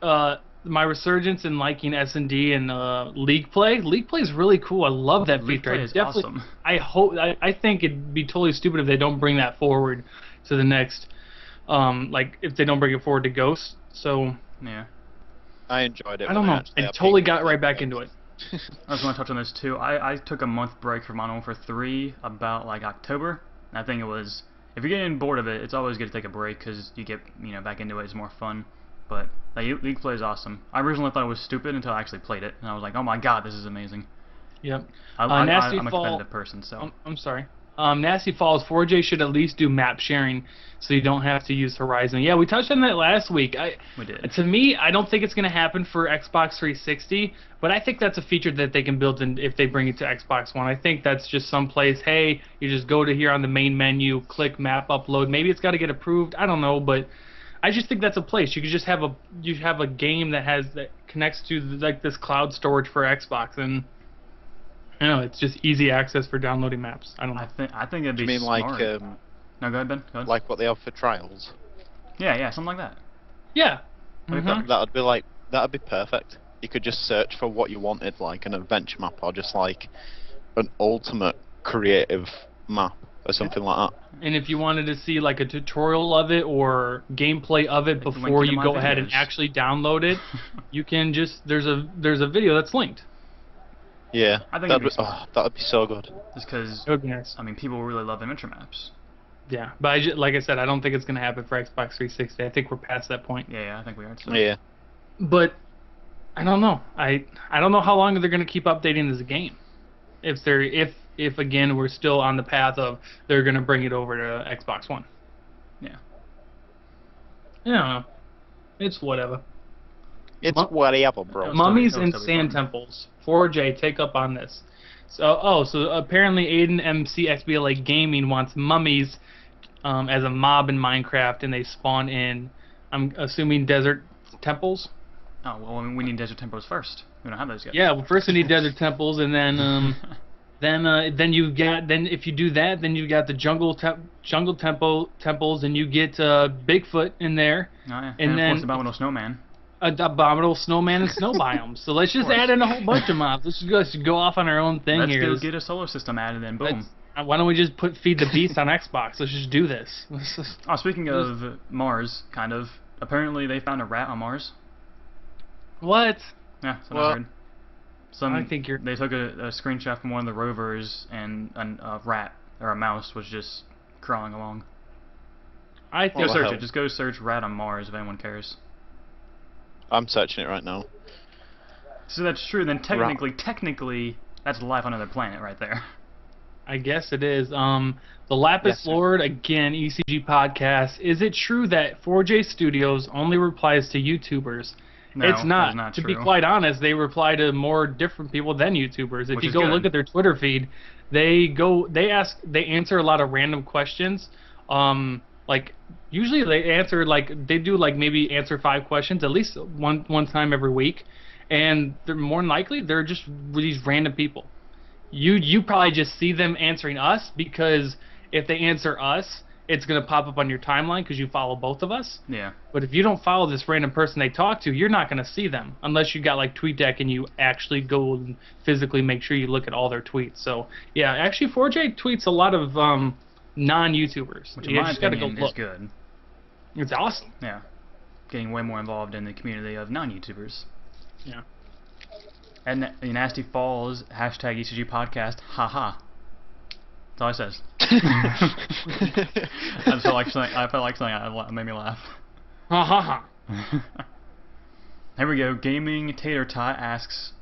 my resurgence in liking S&D and League Play is really cool. I love that League feature. Play is awesome. I think it'd be totally stupid if they don't bring that forward to the next, like if they don't bring it forward to Ghost. So yeah, I enjoyed it. I don't know. I totally got right back into it. I was going to touch on this too. I took a month break from Modern Warfare 3 about like October. And I think it was. If you're getting bored of it, it's always good to take a break because you get back into it. It's more fun. But League Play is awesome. I originally thought it was stupid until I actually played it, and I was like, oh my god, this is amazing. Yep. I'm a competitive person, so. I'm sorry. Nasty Falls 4J should at least do map sharing, so you don't have to use Horizon. Yeah, we touched on that last week. We did. To me, I don't think it's going to happen for Xbox 360, but I think that's a feature that they can build in if they bring it to Xbox One. I think that's just some place, hey, you just go to here on the main menu, click map upload. Maybe it's got to get approved. I don't know, but I just think that's a place. You could just have a game that connects to like this cloud storage for Xbox, and I know, it's just easy access for downloading maps. I don't know. I think it'd Do be you mean smart. like No, go ahead, Ben. Go ahead. like what they have for trials? Yeah, something like that. Yeah. That'd be Mhm. perfect. That'd be perfect. You could just search for what you wanted, like an adventure map or just like an ultimate creative map or something like that. And if you wanted to see like a tutorial of it or gameplay of it Like, link before it in you my go ahead and videos. actually download it, you can just there's a video that's linked. Yeah, I think it'd be smart. that'd be so good. Just because, It would be nice. I mean, people really love adventure maps. Yeah, but like I said, I don't think it's gonna happen for Xbox 360. I think we're past that point. Yeah, I think we are too. Yeah. But I don't know. I don't know how long they're gonna keep updating this game. If again we're still on the path of they're gonna bring it over to Xbox One. Yeah. I don't know. It's whatever. It's Mu- whatever, bro. That Mummies was and totally Sand fun. Temples. 4J, take up on this. So apparently Aiden MC XBLA Gaming wants mummies as a mob in Minecraft, and they spawn in, I'm assuming, desert temples. Oh, well, I mean, we need desert temples first. We don't have those yet. Yeah, well, first we need desert temples, and then then if you do that, then you got the jungle temples, and you get Bigfoot in there, Oh, yeah. and of then- course, Abominable Snowman. abominable snowman and snow biomes. So let's just course. add in a whole bunch of mobs. Let's go off on our own thing Let's here. go get a solar system added in. Boom. Why don't we just feed the beast on Xbox? Let's just do this. Oh, speaking of Mars, kind of. Apparently, they found a rat on Mars. What? Yeah, that's what Well, I heard. I think you're. They took a screenshot from one of the rovers, and a rat or a mouse was just crawling along. I Go think. the search hell? it. Just go search rat on Mars if anyone cares. I'm searching it right now. So that's true. Then technically, that's life on another planet right there. I guess it is. The Lapis Yes, sir. Lord again. ECG podcast. Is it true that 4J Studios only replies to YouTubers? No, It's not. that is not To true. be quite honest, they reply to more different people than YouTubers. If Which you is go good. look at their Twitter feed, they answer a lot of random questions. Like usually they answer they do maybe answer 5 questions at least one time every week, and they're more than likely they're just these random people. You probably just see them answering us because if they answer us, it's gonna pop up on your timeline because you follow both of us. Yeah. But if you don't follow this random person they talk to, you're not going to see them unless you got like TweetDeck and you actually go and physically make sure you look at all their tweets. So yeah, actually 4J tweets a lot of non-YouTubers. Which in You my just gotta go opinion is look. good. It's awesome. Yeah. Getting way more involved in the community of non-YouTubers. Yeah. And the Nasty Falls hashtag ECG podcast. Haha. That's all it says. I felt like something that made me laugh. Ha ha ha. Here we go. Gaming Tater Tot asks,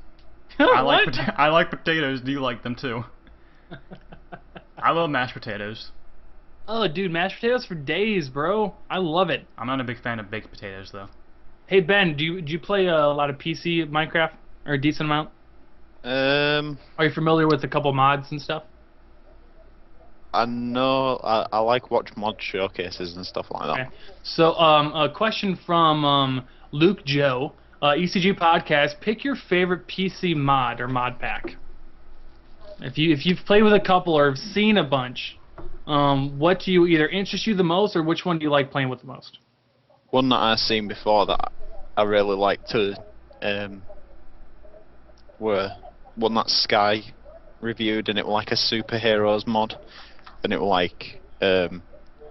What? I like potatoes. Do you like them too? I love mashed potatoes. Oh, dude, mashed potatoes for days, bro. I love it. I'm not a big fan of baked potatoes though. Hey Ben, do you play a lot of PC Minecraft or a decent amount? Are you familiar with a couple mods and stuff? I know. I like watch mod showcases and stuff like that. Okay. So, a question from Luke Joe, ECG podcast. Pick your favorite PC mod or mod pack. If you've played with a couple or have seen a bunch, what do you either interest you the most, or which one do you like playing with the most? One that I've seen before that I really like to were one that Sky reviewed, and it was like a superheroes mod, and it was like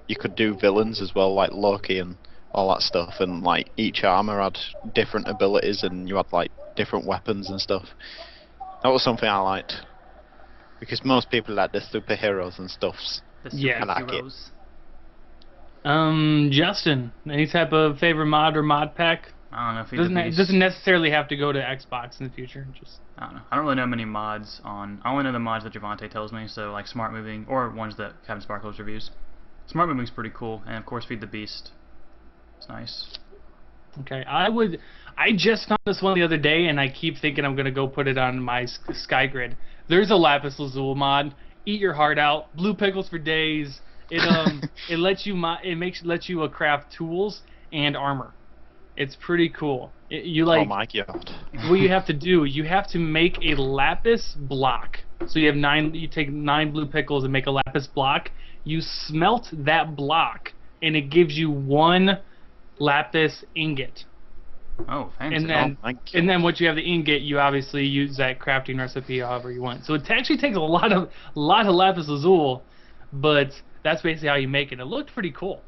you could do villains as well, like Loki and all that stuff, and like each armor had different abilities, and you had like different weapons and stuff. That was something I liked, because most people like the superheroes and stuffs. The Yeah. I like it. superheroes. Justin, any type of favorite mod or mod pack? I don't know if It doesn't necessarily have to go to Xbox in the future. Just I don't know. I don't really know many mods on. I only know the mods that Javante tells me. So like Smart Moving or ones that Captain Sparkles reviews. Smart Moving's pretty cool, and of course Feed the Beast. It's nice. okay. I just found this one the other day, and I keep thinking I'm gonna go put it on my Sky Grid. There's a Lapis Lazuli mod. Eat your heart out. Blue pickles for days. It lets you craft tools and armor. It's pretty cool. Oh my god. What you have to do, you have to make a lapis block So you have 9. You take 9 blue pickles and make a lapis block. You smelt that block, and it gives you 1 lapis ingot. Oh, fancy. And then once you have the ingot, you obviously use that crafting recipe however you want. So it actually takes a lot of lapis lazuli, but that's basically how you make it. It looked pretty cool,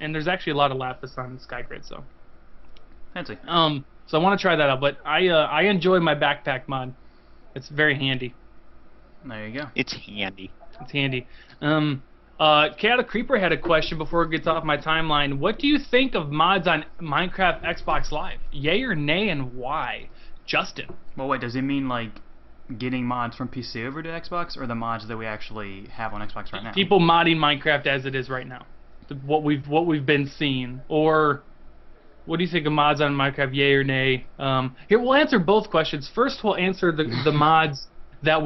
and there's actually a lot of lapis on Sky Grid, so. Fancy. So I want to try that out, but I enjoy my backpack mod. It's very handy. There you go. It's handy. It's handy. Chaotic Creeper had a question before it gets off my timeline. What do you think of mods on Minecraft Xbox Live? Yay or nay, and why? Justin. Well, wait, does he mean like getting mods from PC over to Xbox, or the mods that we actually have on Xbox right now? People modding Minecraft as it is right now. What we've been seeing, or what do you think of mods on Minecraft? Yay or nay? Here, we'll answer both questions. First, we'll answer the mods that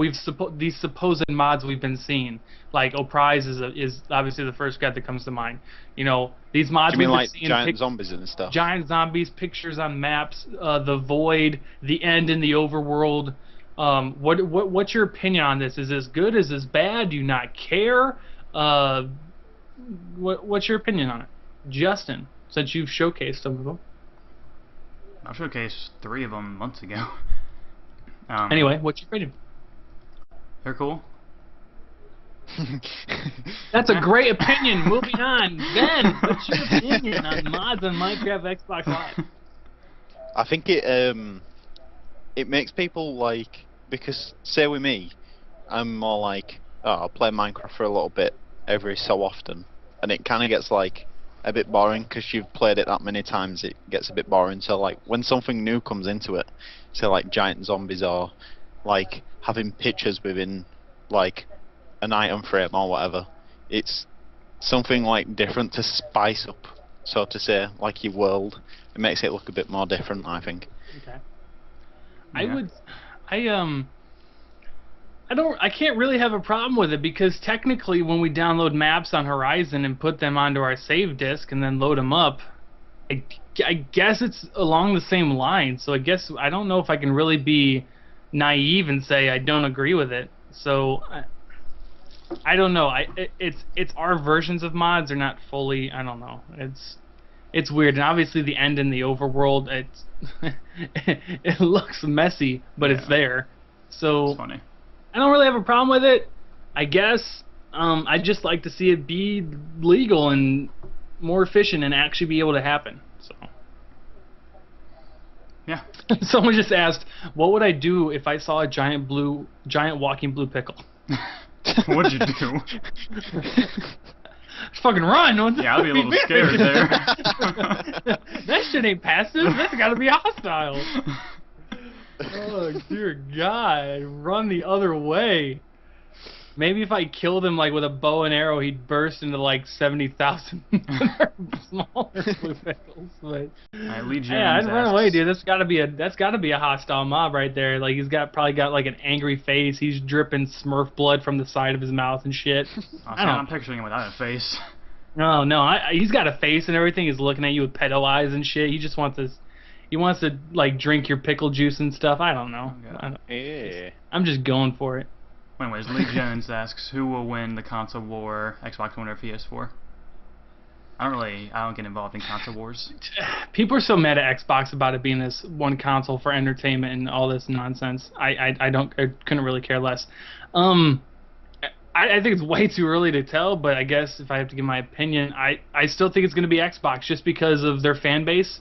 these supposed mods we've been seeing. Like O'Prize is obviously the first guy that comes to mind. You know, these mods Do you mean we've like been seeing, giant zombies and stuff? giant zombies, pictures on maps, the void, the end in the overworld. What's your opinion on this? Is this good? Is this bad? Do you not care? What's your opinion on it, Justin? Since you've showcased some of them. I showcased 3 of them months ago. Anyway, what's your opinion? They're cool. That's a great opinion. Moving on. Ben, what's your opinion on mods on Minecraft Xbox Live? I think it makes people like, because say with me, I'm more like, oh, I'll play Minecraft for a little bit every so often, and it kind of gets like a bit boring because you've played it that many times. It gets a bit boring. So like when something new comes into it, say like giant zombies or like having pictures within like an item frame or whatever, it's something like different to spice up, so to say, like your world. It makes it look a bit more different, I think. Okay. Yeah. I can't really have a problem with it because technically when we download maps on Horizon and put them onto our save disk and then load them up, I guess it's along the same line. So I guess I don't know if I can really be naive and say I don't agree with it. So I don't know. It's our versions of mods are not fully. I don't know. It's weird, and obviously the end in the overworld. It looks messy, but it's there. So It's funny. I don't really have a problem with it. I guess I'd just like to see it be legal and more efficient and actually be able to happen. So. Yeah. Someone just asked, what would I do if I saw a giant walking blue pickle? What'd you do? Just fucking run. Yeah, I'd be a little scared there. That shit ain't passive. That's gotta be hostile. Oh dear God! Run the other way. Maybe if I killed him like with a bow and arrow, he'd burst into like 70,000 smaller blue pickles. But yeah, I'd run away, dude. That's gotta be a hostile mob right there. Like he's probably got like an angry face. He's dripping Smurf blood from the side of his mouth and shit. I'm picturing him without a face. No, he's got a face and everything. He's looking at you with pedo eyes and shit. He just wants to. He wants to like drink your pickle juice and stuff. I don't know. Yeah. I'm just going for it. Anyways, Lee Jones asks, who will win the console war, Xbox One or PS4? I don't get involved in console wars. People are so mad at Xbox about it being this one console for entertainment and all this nonsense. I couldn't really care less. I think it's way too early to tell, but I guess if I have to give my opinion, I still think it's going to be Xbox just because of their fan base.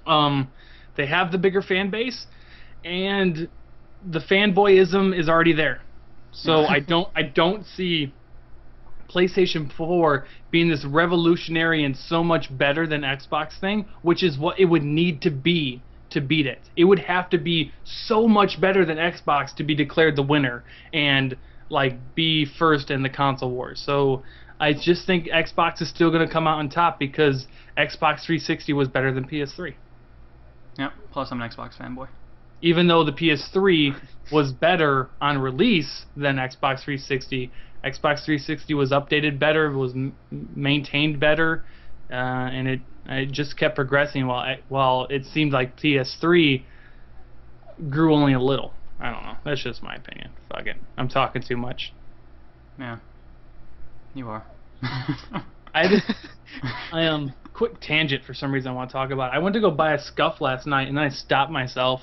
They have the bigger fan base, and the fanboyism is already there. So I don't see PlayStation 4 being this revolutionary and so much better than Xbox thing, which is what it would need to be to beat it. It would have to be so much better than Xbox to be declared the winner and like be first in the console wars. So I just think Xbox is still going to come out on top because Xbox 360 was better than PS3. Yep, plus I'm an Xbox fanboy. Even though the PS3 was better on release than Xbox 360, Xbox 360 was updated better, was maintained better, and it just kept progressing while it seemed like PS3 grew only a little. I don't know. That's just my opinion. Fuck it. I'm talking too much. Yeah. You are. I quick tangent for some reason I want to talk about. I went to go buy a Scuff last night and then I stopped myself.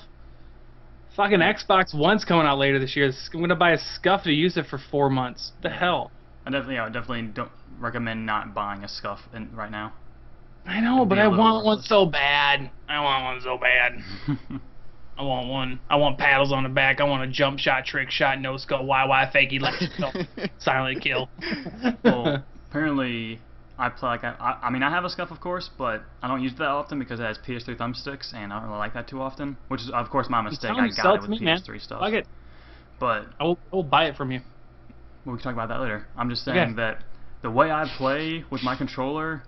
Fucking Xbox One's coming out later this year. I'm gonna buy a Scuff to use it for 4 months. The hell? I definitely don't recommend not buying a Scuff right now. I know, but I want one so bad. I want one so bad. I want one. I want paddles on the back. I want a jump shot, trick shot, no scope, YY fakey, electrical, silent kill. Well, apparently I play like I mean I have a Scuff of course, but I don't use it that often because it has PS3 thumbsticks and I don't really like that too often. Which is of course my mistake. I got it with PS3 stuff. Fuck it. But I will buy it from you. We can talk about that later. I'm just saying that the way I play with my controller,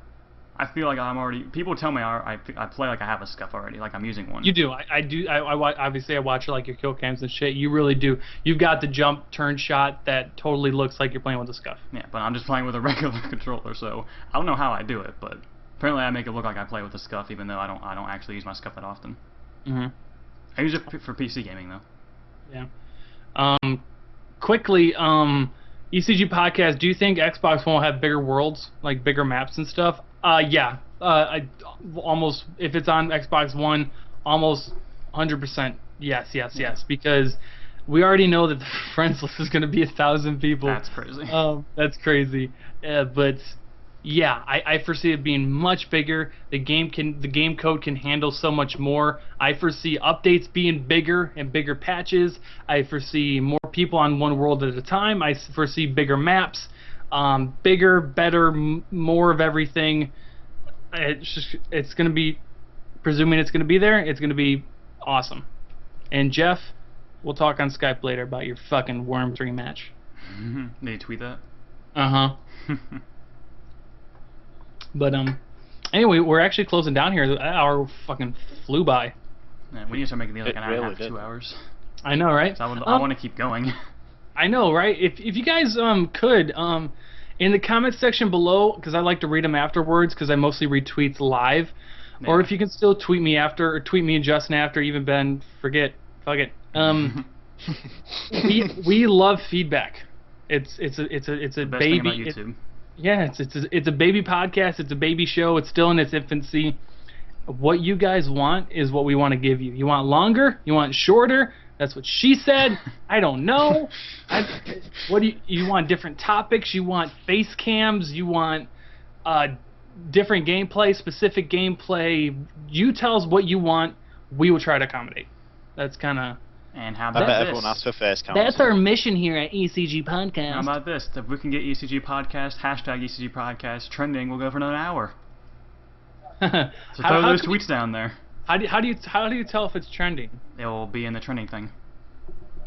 I feel like I'm already. People tell me I play like I have a Scuff already, like I'm using one. You do. I do. Obviously, I watch like your kill cams and shit. You really do. You've got the jump turn shot that totally looks like you're playing with a Scuff. Yeah, but I'm just playing with a regular controller, so I don't know how I do it, but apparently I make it look like I play with a Scuff, even though I don't actually use my Scuff that often. I use it for PC gaming though. Yeah. Quickly, ECG podcast. Do you think Xbox One will have bigger worlds, like bigger maps and stuff? Yeah. I almost, if it's on Xbox One, almost 100% yes, because we already know that the friends list is going to be 1,000 people. That's crazy. That's crazy. But yeah, I foresee it being much bigger. The game code can handle so much more. I foresee updates being bigger and bigger patches. I foresee more people on one world at a time. I foresee bigger maps. Bigger, better, more of everything. It's going to be, presuming it's going to be there, it's going to be awesome. And Jeff, we'll talk on Skype later about your fucking Worms rematch. Did you tweet that? Uh-huh. But, anyway, we're actually closing down here. The hour fucking flew by. Yeah, we need to start making these like an hour and a half, 2 hours. I know, right? So I want to keep going. I know, right? If you guys could in the comment section below, because I like to read them afterwards, because I mostly read tweets live, or if you can still tweet me after, or tweet me and Justin after, even Ben, fuck it. We love feedback. It's a the best baby. Thing about YouTube. It's a baby podcast. It's a baby show. It's still in its infancy. What you guys want is what we want to give you. You want longer? You want shorter? That's what she said. I don't know. What do you want? Different topics? You want face cams? You want different gameplay, specific gameplay? You tell us what you want. We will try to accommodate. That's kind of. And how I about bet this? everyone asks for face cams. That's our mission here at ECG Podcast. How about this? If we can get ECG Podcast, hashtag ECG Podcast trending, we'll go for another hour. So throw those tweets down there. How do you tell if it's trending? It will be in the trending thing.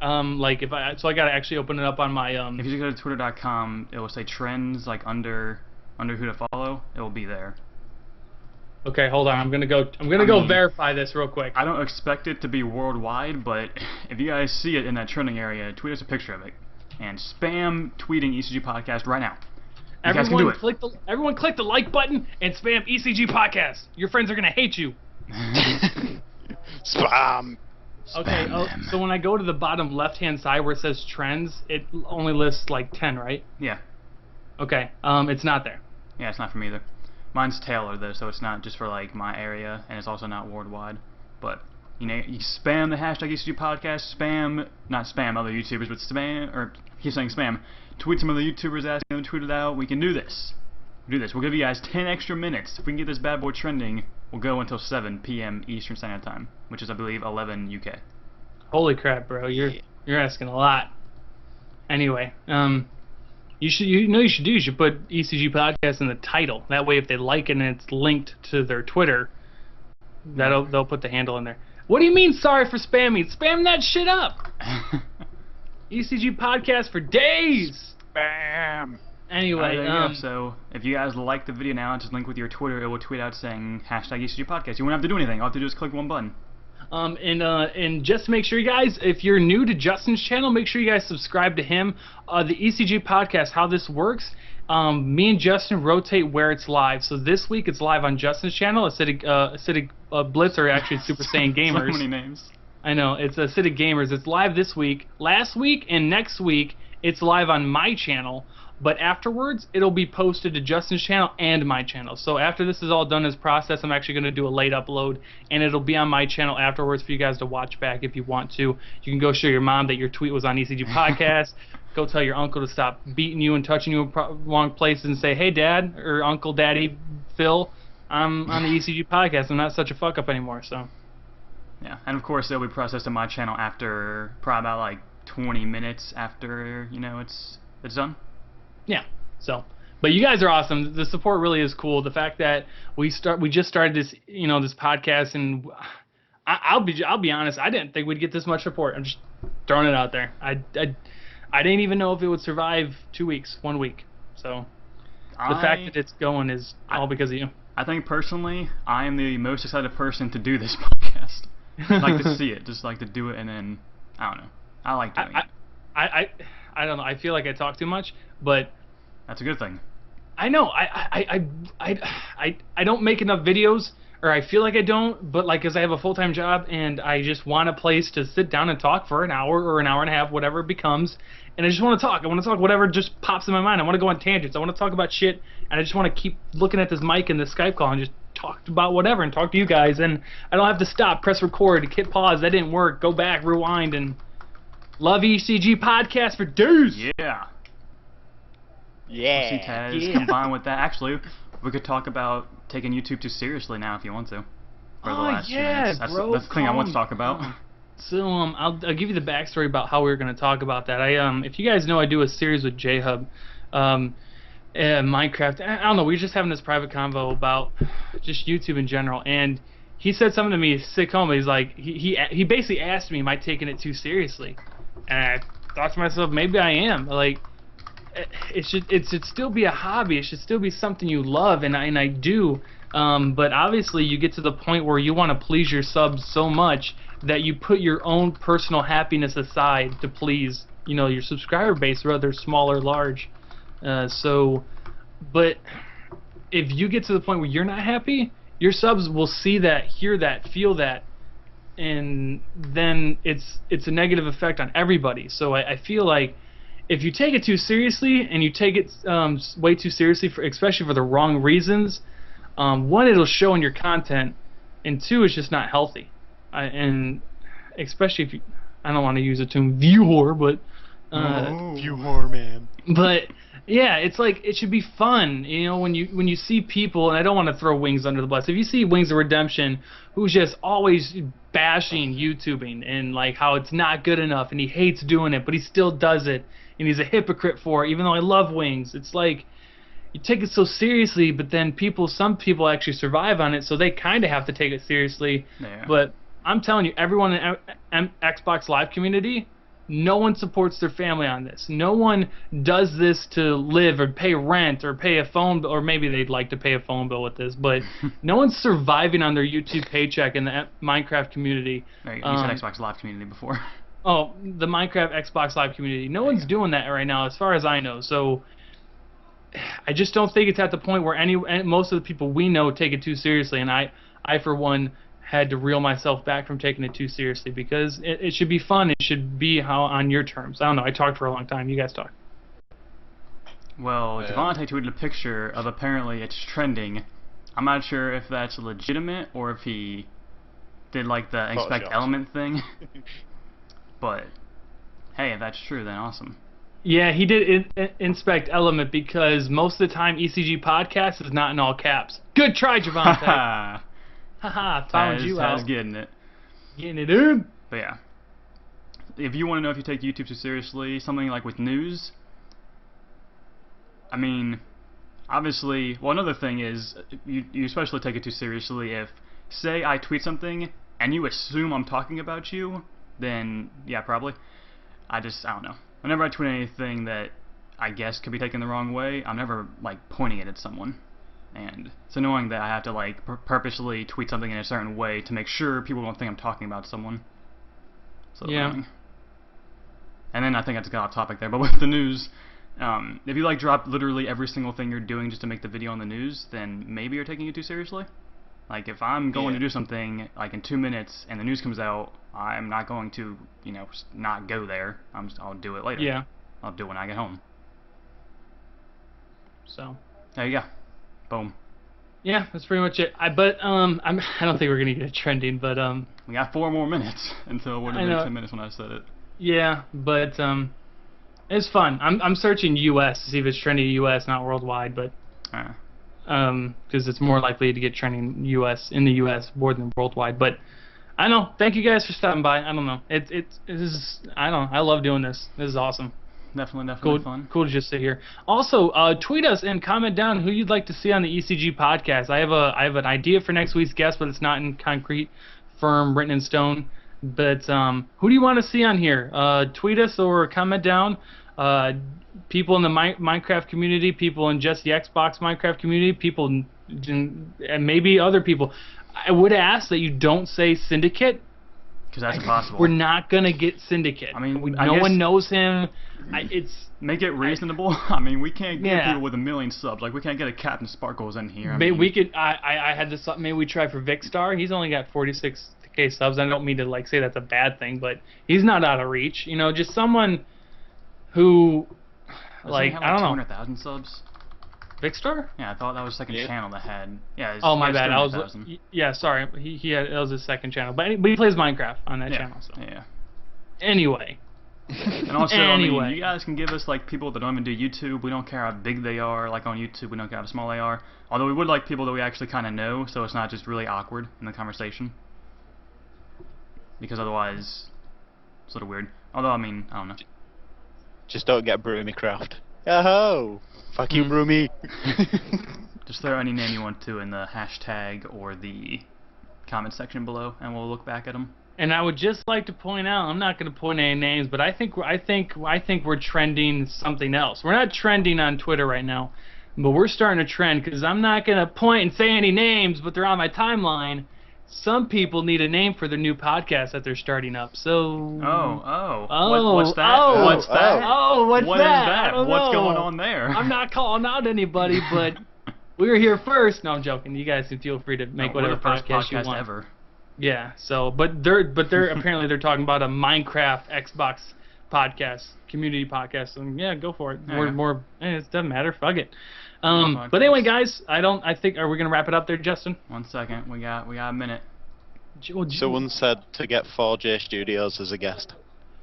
Like if I gotta actually open it up on my If you go to twitter.com, it will say trends like under who to follow. It will be there. Okay, hold on. I'm gonna go verify this real quick. I don't expect it to be worldwide, but if you guys see it in that trending area, tweet us a picture of it and spam tweeting ECG Podcast right now. You guys can do it. Everyone click the like button and spam ECG Podcast. Your friends are gonna hate you. Spam. Okay. So when I go to the bottom left-hand side where it says trends, it only lists like 10, right? Yeah. Okay. It's not there. Yeah, it's not for me either. Mine's tailored though, so it's not just for like my area, and it's also not worldwide. But you know, you spam the hashtag ECG Podcast, not spam other YouTubers, but spam, or keep saying spam. Tweet some other YouTubers asking them to tweet it out. We can do this. We'll give you guys 10 extra minutes. If we can get this bad boy trending, we'll go until 7 p.m. Eastern Standard Time, which is I believe 11 UK. Holy crap, bro! You're asking a lot. Anyway, you should put ECG Podcast in the title. That way, if they like it and it's linked to their Twitter, they'll put the handle in there. What do you mean? Sorry for spamming. Spam that shit up. ECG Podcast for days. Spam. Anyway, so if you guys like the video now, just link with your Twitter. It will tweet out saying hashtag ECG Podcast. You won't have to do anything. All you have to do is click one button. And just to make sure, you guys, if you're new to Justin's channel, make sure you guys subscribe to him. The ECG Podcast, how this works, me and Justin rotate where it's live. So this week it's live on Justin's channel. Acidic BliTzz, or actually Super Saiyan Gamers. So many names. I know. It's a City Gamers. It's live this week. Last week and next week, it's live on my channel. But afterwards, it'll be posted to Justin's channel and my channel. So after this is all done as process, I'm actually going to do a late upload, and it'll be on my channel afterwards for you guys to watch back if you want to. You can go show your mom that your tweet was on ECG Podcast. Go tell your uncle to stop beating you and touching you in wrong places and say, hey, Dad, or Uncle, Daddy, Phil, I'm on the ECG Podcast. I'm not such a fuck-up anymore, so... Yeah, and of course it'll be processed on my channel after probably about like 20 minutes after, you know, it's done. Yeah. So, but you guys are awesome. The support really is cool. The fact that we just started this, you know, this podcast, and I'll be honest, I didn't think we'd get this much support. I'm just throwing it out there. I didn't even know if it would survive 2 weeks, 1 week. So, the fact that it's going is all because of you. I think personally, I am the most excited person to do this podcast. I like to see it, just like to do it, and then I don't know. I like doing it. I don't know. I feel like I talk too much, but that's a good thing. I know. I don't make enough videos, or I feel like I don't. But like, 'cause I have a full-time job, and I just want a place to sit down and talk for an hour or an hour and a half, whatever it becomes. And I just want to talk. I want to talk whatever just pops in my mind. I want to go on tangents. I want to talk about shit, and I just want to keep looking at this mic and this Skype call and just talk about whatever and talk to you guys. And I don't have to stop, press record, hit pause. That didn't work. Go back, rewind, and love ECG Podcast for days. Yeah. Yeah. See, Taz, combined with that, actually, we could talk about taking YouTube too seriously now if you want to. For the last few minutes. That's the thing I want to talk about. So I'll give you the backstory about how we were going to talk about that. If you guys know, I do a series with J-Hub, Minecraft. I don't know. We were just having this private convo about just YouTube in general, and he said something to me sick home. He's like, he basically asked me, am I taking it too seriously? And I thought to myself, maybe I am. Like, it should still be a hobby. It should still be something you love, and I do. But obviously, you get to the point where you want to please your subs so much that you put your own personal happiness aside to please, you know, your subscriber base, whether small or large. But if you get to the point where you're not happy, your subs will see that, hear that, feel that, and then it's a negative effect on everybody. So I feel like if you take it too seriously, and you take it way too seriously, especially for the wrong reasons, one, it'll show in your content, and two, it's just not healthy. And especially if you, I don't want to use the term view whore, but View whore, man. But yeah, it's like, it should be fun, you know, when you see people, and I don't want to throw Wings under the bus. If you see Wings of Redemption, who's just always bashing YouTubing and like how it's not good enough, and he hates doing it, but he still does it, and he's a hypocrite for it, even though I love Wings. It's like, you take it so seriously, but then some people actually survive on it, so they kind of have to take it seriously. Yeah. But I'm telling you, everyone in the Xbox Live community, no one supports their family on this. No one does this to live or pay rent or pay a phone bill, or maybe they'd like to pay a phone bill with this, but no one's surviving on their YouTube paycheck in the Minecraft community. Right, you said Xbox Live community before. Oh, the Minecraft Xbox Live community. No one's doing that right now, as far as I know. So I just don't think it's at the point where most of the people we know take it too seriously, and I for one, had to reel myself back from taking it too seriously, because it should be fun. It should be on your terms. I don't know. I talked for a long time. You guys talk. Well, Devontae tweeted a picture of, apparently it's trending. I'm not sure if that's legitimate or if he did like the inspect element thing. But hey, if that's true, then awesome. Yeah, he did inspect element, because most of the time ECG Podcast is not in all caps. Good try, Javante. Haha, found you out. Getting it. Getting it, dude. But yeah, if you want to know if you take YouTube too seriously, something like with news, I mean, obviously, well, another thing is, you especially take it too seriously if, say, I tweet something and you assume I'm talking about you, then yeah, probably. I don't know. Whenever I tweet anything that I guess could be taken the wrong way, I'm never like pointing it at someone. And it's annoying that I have to like purposely tweet something in a certain way to make sure people don't think I'm talking about someone. So yeah. Annoying. And then I think I just got off topic there, but with the news, if you like drop literally every single thing you're doing just to make the video on the news, then maybe you're taking it too seriously. Like if I'm going to do something like in 2 minutes and the news comes out I'm not going to, not go there. I'll do it later. Yeah. I'll do it when I get home. So. There you go. Boom. Yeah, that's pretty much it. I don't think we're gonna get it trending, but We got 4 more minutes until it would have been 10 minutes when I said it. Yeah, but it's fun. I'm searching U.S. to see if it's trending U.S., not worldwide, but because it's more likely to get trending U.S. in the U.S. more than worldwide. But I don't know. Thank you guys for stopping by. I don't know. I love doing this. This is awesome. Definitely Cool, fun. cool to just sit here. Also, tweet us and comment down who you'd like to see on the ECG podcast. I have an idea for next week's guest, but it's not in concrete, firm, written in stone. But who do you want to see on here? Tweet us or comment down. People in the Minecraft community, people in just the Xbox Minecraft community, people and maybe other people. I would ask that you don't say Syndicate. Because that's impossible. We're not gonna get Syndicate. I mean, no one knows him. Make it reasonable. I mean, we can't get people with 1 million subs. Like, we can't get a Captain Sparkles in here. We could. I had this. Maybe we try for Vicstar. He's only got 46K subs. I don't mean to say that's a bad thing, but he's not out of reach. Just someone who, I don't know. 200,000 subs. Vicstar? Yeah, I thought that was second channel that had. Yeah. Oh my bad. Sorry. He had. It was his second channel, but he plays Minecraft on that channel. So. Yeah. Anyway. And also, I mean, you guys can give us people that don't even do YouTube. We don't care how big they are. Like on YouTube, we don't care how small they are. Although we would like people that we actually kind of know, so it's not just really awkward in the conversation. Because otherwise, it's sort of weird. Although, I mean, I don't know. Just don't get Broomycraft. Yo-ho! Fuck you, Broomy! Just throw any name you want to in the hashtag or the comment section below, and we'll look back at them. And I would just like to point out, I'm not going to point any names, but I think we're trending something else. We're not trending on Twitter right now, but we're starting to trend because I'm not going to point and say any names, but they're on my timeline. Some people need a name for their new podcast that they're starting up. So. What's that? What's that? What is that? What's going on there? I'm not calling out anybody, but we were here first. No, I'm joking. You guys can feel free to make whatever podcast you want. Ever. Yeah. So, but they're apparently they're talking about a Minecraft Xbox podcast, community podcast. And yeah, go for it. It doesn't matter. Fuck it. But anyway, guys, I think are we gonna wrap it up there, Justin? 1 second. We got a minute. Someone said to get 4J Studios as a guest,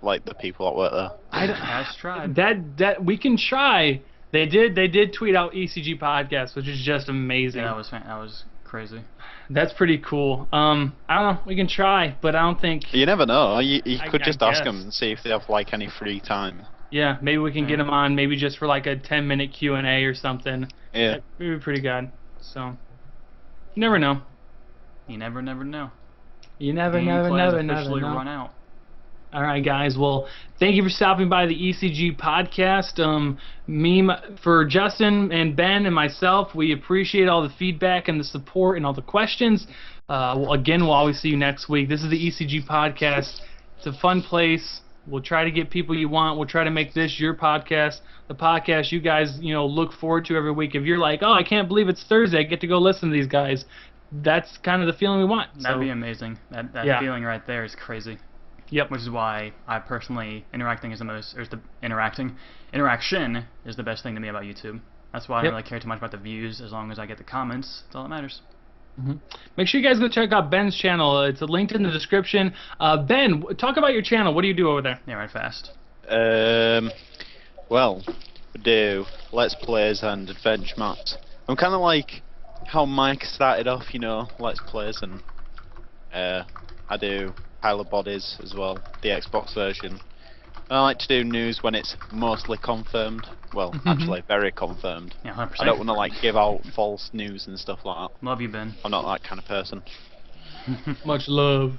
like the people that work there. Let's try. That we can try. They did tweet out ECG podcast, which is just amazing. Yeah, that was crazy. That's pretty cool. I don't know. We can try, but I don't think. You never know. You could just ask them and see if they have any free time. Yeah, maybe we can get them on, maybe just for a 10-minute Q&A or something. Yeah. That would be pretty good. So, you never know. You never know. You never officially run out. All right, guys. Well, thank you for stopping by the ECG podcast. For Justin and Ben and myself, we appreciate all the feedback and the support and all the questions. Again, we'll always see you next week. This is the ECG podcast. It's a fun place. We'll try to get people you want. We'll try to make this your podcast, the podcast you guys look forward to every week. If you're like, oh, I can't believe it's Thursday, I get to go listen to these guys. That's kind of the feeling we want. That'd be amazing. That feeling right there is crazy. Yep. Which is why I personally interaction is the best thing to me about YouTube. That's why I don't really care too much about the views. As long as I get the comments, that's all that matters. Make sure you guys go check out Ben's channel. It's linked in the description. Ben, talk about your channel. What do you do over there? Yeah, right fast. Well, we do Let's Plays and Adventure Maps. I'm kind of like how Mike started off, Let's Plays, and I do Pilot Bodies as well, the Xbox version. I like to do news when it's mostly confirmed. Well, actually, very confirmed. Yeah, 100%. I don't want to give out false news and stuff like that. Love you, Ben. I'm not that kind of person. Much love.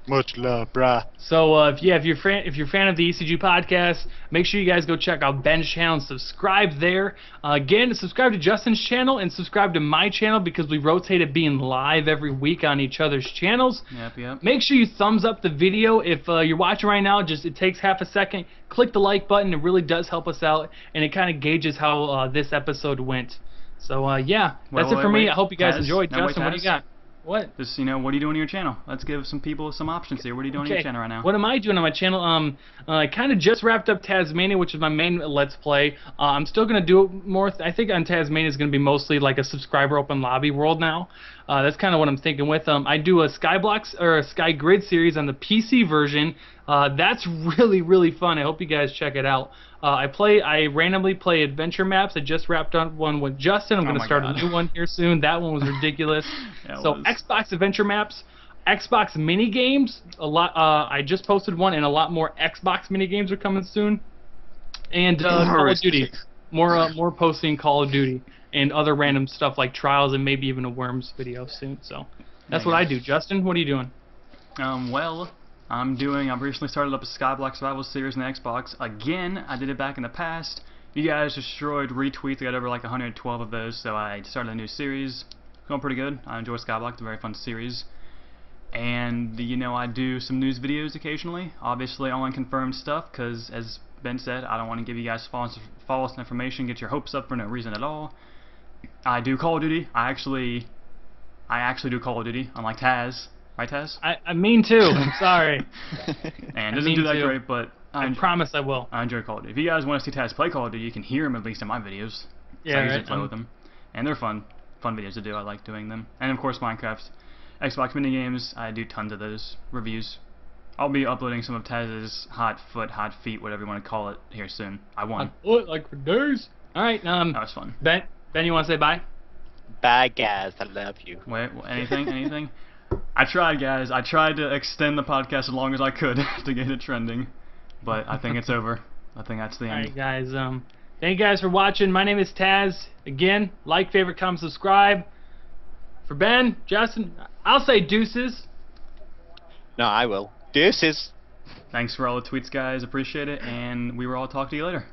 Much love, brah. So if you're a fan of the ECG podcast, make sure you guys go check out Ben's channel and subscribe there. Again, subscribe to Justin's channel and subscribe to my channel because we rotate being live every week on each other's channels. Yep. Make sure you thumbs up the video. If you're watching right now, it takes half a second. Click the like button. It really does help us out, and it kind of gauges how this episode went. So yeah, that's it for me. I hope you guys enjoyed. Justin, what do you got? What? Just, what are you doing on your channel? Let's give some people some options here. What are you doing on your channel right now? What am I doing on my channel? I kind of just wrapped up Tasmania, which is my main Let's Play. I'm still going to do more. I think on Tasmania is going to be mostly like a subscriber open lobby world now. That's kind of what I'm thinking with. I do a Skyblocks or a Sky Grid series on the PC version. That's really, really fun. I hope you guys check it out. I randomly play adventure maps. I just wrapped up one with Justin. I'm going to start a new one here soon. That one was ridiculous. So Xbox adventure maps, Xbox mini games. I just posted one, and a lot more Xbox mini games are coming soon. And Call of Duty. More posting Call of Duty and other random stuff like Trials and maybe even a Worms video soon. So that's what I do. Justin, what are you doing? Well, I've recently started up a Skyblock Survival series on the Xbox. Again, I did it back in the past. You guys destroyed retweets. I got over like 112 of those, so I started a new series. Going pretty good. I enjoy Skyblock. It's a very fun series. And, I do some news videos occasionally. Obviously, all unconfirmed stuff, because, as Ben said, I don't want to give you guys false information, get your hopes up for no reason at all. I do Call of Duty. I actually do Call of Duty, unlike Taz. Right, Taz? I mean to. I'm sorry. And it doesn't do that great, but I promise I will. I enjoy Call of Duty. If you guys want to see Taz play Call of Duty, you can hear him at least in my videos. Yeah, I usually play with them. And they're fun videos to do. I like doing them. And of course, Minecraft. Xbox minigames, I do tons of those reviews. I'll be uploading some of Taz's hot feet, whatever you want to call it, here soon. I won. Hot foot, like for days. Alright, that was fun. Ben, you want to say bye? Bye, guys. I love you. Wait, anything? I tried, guys. I tried to extend the podcast as long as I could to get it trending, but I think it's over. I think that's the end. Alright, guys. Thank you guys for watching. My name is Taz. Again, like, favorite, comment, subscribe. For Ben, Justin, I'll say deuces. No, I will. Deuces. Thanks for all the tweets, guys. Appreciate it, and we will all talk to you later.